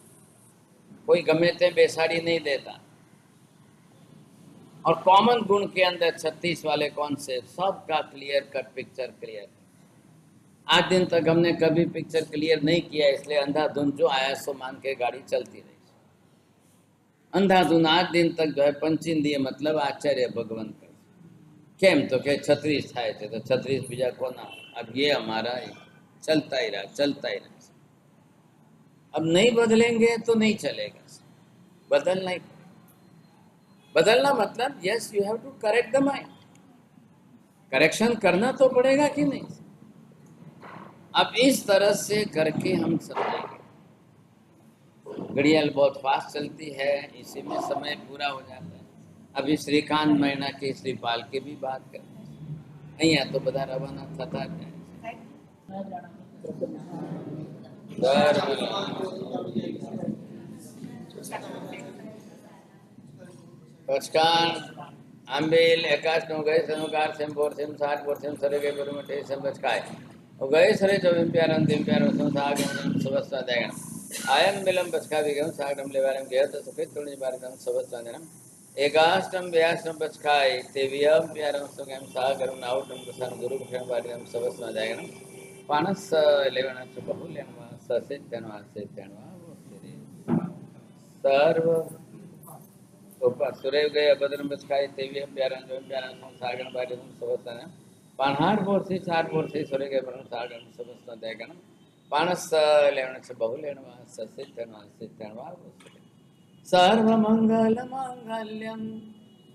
कोई गमे ते बेसाड़ी नहीं देता। और कॉमन गुण के अंदर 36 वाले कौन से, सबका क्लियर कट पिक्चर क्लियर। आज दिन तक हमने कभी पिक्चर क्लियर नहीं किया, इसलिए अंधाधुंध जो आया सो मान के गाड़ी चलती रही। अंधाधुंध आज दिन तक जो है पंचेंद्रिय मतलब आचार्य भगवान का। केम तो के 36 થાય છે, तो 36 બીજા કોના? अब ये हमारा चलता ही रहा, चलता ही रहा। अब नहीं बदलेंगे तो नहीं चलेगा। बदलना ही, बदलना मतलब yes you have to correct the mind. Correction करना तो पड़ेगा कि नहीं? अब इस तरह से करके हम समझेंगे। घड़ियाल बहुत फास्ट चलती है, इसी में समय पूरा हो जाता है। अभी श्रीकांत महीना की श्रीपाल की भी बात करते हैं। અહીંયા તો બધા રવાના થતા જ પચકાણ આંબેલ એકાશ નો ગઈ સનુકાર સેમ બોર સેમ સાત બોર સેમ સરે ગઈ બરુ મઠે સેમ પચકાય ઓ ગઈ સરે ચોવીમ પ્યારમ દિમ પ્યારો સમ સાગ સવસ્તા દેગણ આયમ મિલમ પચકા भी गयो सागडम लेवारम गयो तो सुखित तुलनी बार गम सवस्ता देनम एकाष्टम व्याष्टम पचकाय तेवियम प्यारम सुगम सागरम नाउटम कुसन गुरु भक्षण बार गम सवस्ता देगण पानस लेवण बहु लेनवा ससे तनवा से तनवा सर्व ऊपर सुरेव गए अभद्रम बचकाई तेवी प्यारन जो प्यारन सागण बारे हम सवस्तन पानहार बोर से 4 बोर से सुरे गए ब्रह्म सागण सवस्तन देगण पानस लेवण से बहु लेणवा ससिद्धनवा सर्व मंगल मांगल्यम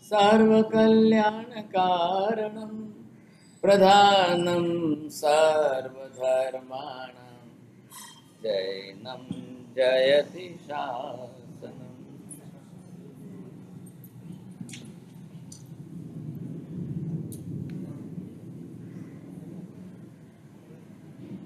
सर्व कल्याण कारणम प्रधानम सर्व धर्माणाम जैनम जयति शाह।